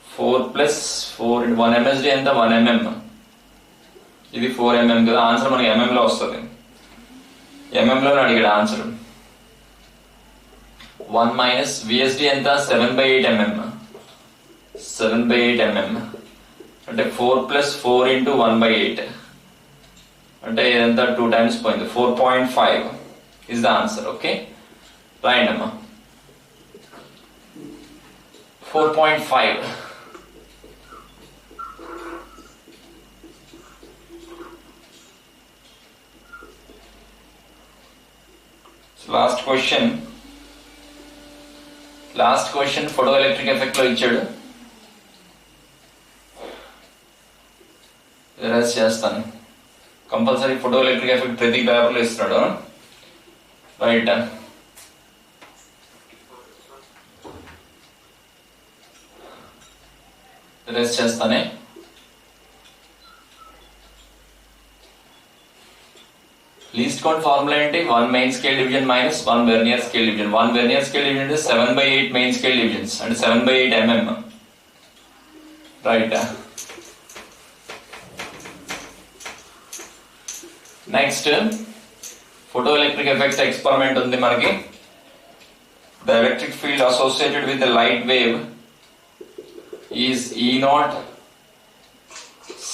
4 plus 4 1 MSD ఎంత 1 mm ఇది 4 mm కదా ఆన్సర్ మనకి mm లో వస్తుంది mm లో అడిగాడు ఆన్సర్ 1 minus VSD ఎంత 7/8 mm 7/8 mm అంటే 4 plus 4 into 1/8 అంటే ఇదంతా 2 times పోయింది 4.5 is the answer okay right amma 4.5 so last question photoelectric effect లో ఇచ్చాడు ఎరేస్ చేస్తాను కంపల్సరీ ఫోటోఎలెక్ట్రిక్ ఎఫెక్ట్ ప్రతి పేపర్ లో ఇస్తున్నాడు రైట్ ఎరేస్ చేస్తానే లీస్ట్ కౌంట్ ఫార్ములా ఏంటి 1 main scale division minus 1 vernier scale division 1 vernier scale division అంటే 7/8 main scale divisions అంటే 7/8 mm right next photoelectric effect experiment ఉంది మనకి the electric field associated with the light wave is E naught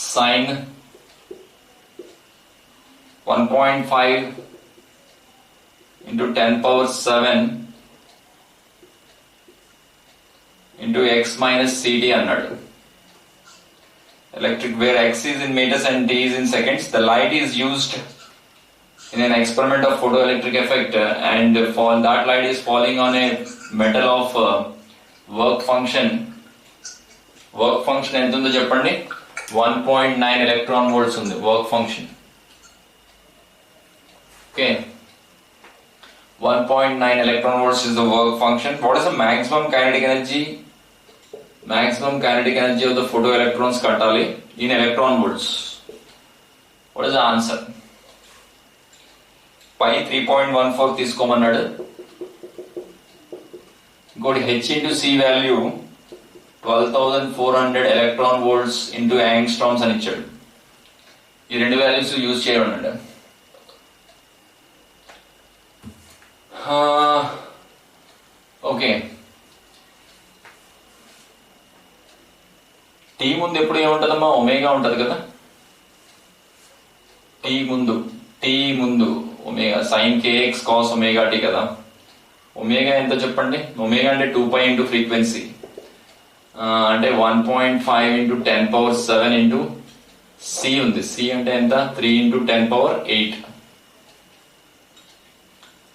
sin 1.5 into 10 power 7 into x minus cd అన్నాడు electric where x is in meters and t is in seconds the light is used in an experiment of photoelectric effect and that light is falling on a metal of work function ఎంత ఉందో చెప్పండి 1.9 electron volts ఉంది work function okay 1.9 electron volts is the work function what is the maximum kinetic energy of the photoelectrons కట్టాలి in electron volts what is the answer పై 3.14 తీసుకోమన్నాడు ఇంకోటి h into c value 12,400 electron volts into angstroms అని ఇచ్చాడు ఈ రెండు values use చేయమన్నాడు okay T ముందు ఎప్పుడు ఏముంటదమ్మా ఒమేగా ఉంటది కదా టీ ముందు omega sine kx cos omega T కదా ఒమేగా ఎంత చెప్పండి ఒమేగా అంటే 2π ఇంటూ ఫ్రీక్వెన్సీ అంటే 1.5 ఇంటూ 10 పవర్ 7 ఇంటూ సి ఉంది సి అంటే ఎంత 3 ఇంటూ 10 పవర్ 8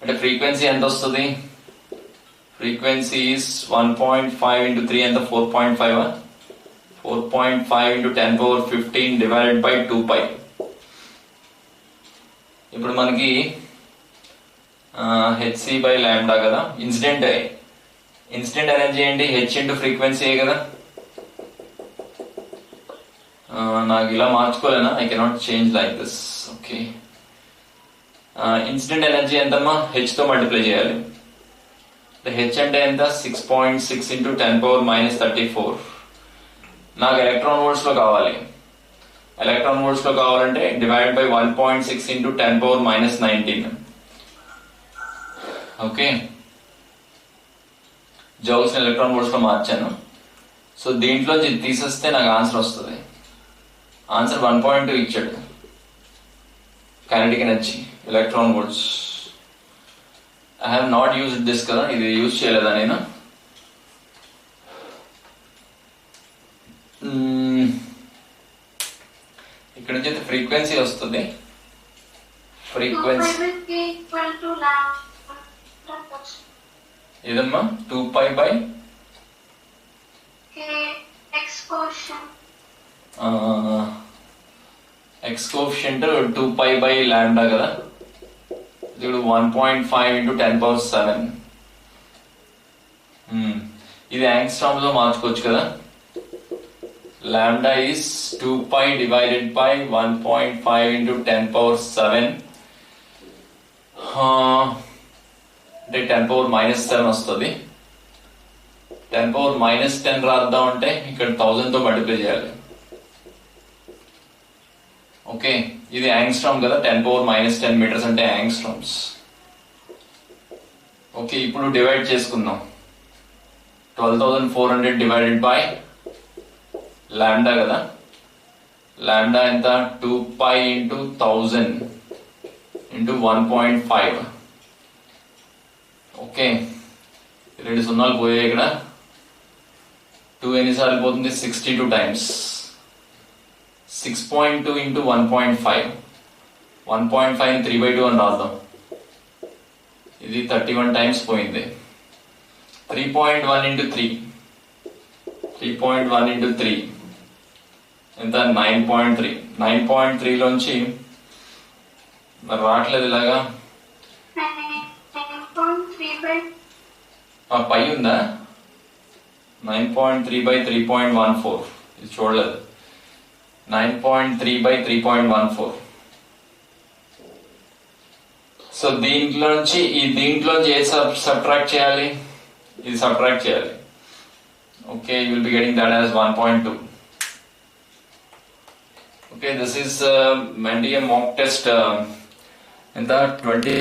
అంటే ఫ్రీక్వెన్సీ ఎంత వస్తుంది ఫ్రీక్వెన్సీ ఈస్ 1.5 ఇంటూ 3 ఎంత 4.5 4.5 ఇంటూ 10 పవర్ 15 డివైడెడ్ బై 2π ఇప్పుడు మనకి hc బై లాంబ్డా కదా ఇన్సిడెంట్ ఎనర్జీ ఏంటి h ఇంటూ ఫ్రీక్వెన్సీ కదా నాకు ఇలా మార్చుకోలేనా, I cannot change like this. Okay, incident energy ఎంతమ్మా, హెచ్ తో మల్టిప్లై చేయాలి. హెచ్ అంటే ఎంత, 6.6 into 10⁻⁻34. నాకు ఎలక్ట్రాన్ వోల్ట్స్ లో కావాలి. ఎలక్ట్రాన్ వోల్ట్స్ లో కావాలంటే divide by 1.6 into 10⁻⁻19. Okay, joules electron volts లో మార్చాను. సో దీంట్లో తీసేస్తే నాకు ఆన్సర్ వస్తుంది. ఆన్సర్ 1.2 ఇచ్చాడు. Kinetic energy electron volts. I have not used this కదా, ఇది యూజ్ చేయలేదా నేను? ఇక్కడ నుంచి అయితే ఫ్రీక్వెన్సీ వస్తుంది. ఫ్రీక్వెన్సీ ఏదమ్మా, 2π/, ఎక్స్కోఫిషియంట్ 2π/λ కదా. ఇప్పుడు 1.5 into 10⁻⁷. ఇది యాంగ్స్ట్రామ్ లో మార్చుకోవచ్చు కదా. Lambda is 2π divided by 1.5 into 10⁻⁷. అంటే 10⁻⁻7 వస్తుంది. 10⁻⁻10 రాద్దాం అంటే ఇక్కడ 1000 తో మల్టిప్లై చేయాలి. ఓకే, ఇది యాంగ్స్ట్రామ్ కదా. 10⁻⁻10 మీటర్స్ అంటే యాంగ్స్ట్రామ్స్. ఓకే, ఇప్పుడు డివైడ్ చేసుకుందాం. 12,400 డివైడెడ్ బై లాంబ్డా కదా. లాంబ్డా ఎంత, 2π into 1000 into 1.5. ఓకే, 2 సున్నాలు పోయాయి ఇక్కడ. 2 ఎన్నిసార్లు పోతుంది, 62 times. 6.2 into 1.5. 1.5 3/2 అని రాద్దాం. ఇది 31 times పోయింది. 3.1 into 3. 3.1 into 3 ఎంత, 9.3. 9.3 లోంచి మరి రావట్లేదు ఇలాగా. పై ఉందా, 9.3/3.14. ఇది చూడలేదు. 9.3/3.14. సో దీంట్లోంచి ఏది సబ్ట్రాక్ట్ చేయాలి, ఇది సబ్ట్రాక్ట్ చేయాలి. Okay, you will be getting that as 1.2. Okay, this is మెండియం మాక్ టెస్ట్. ఎంత, 20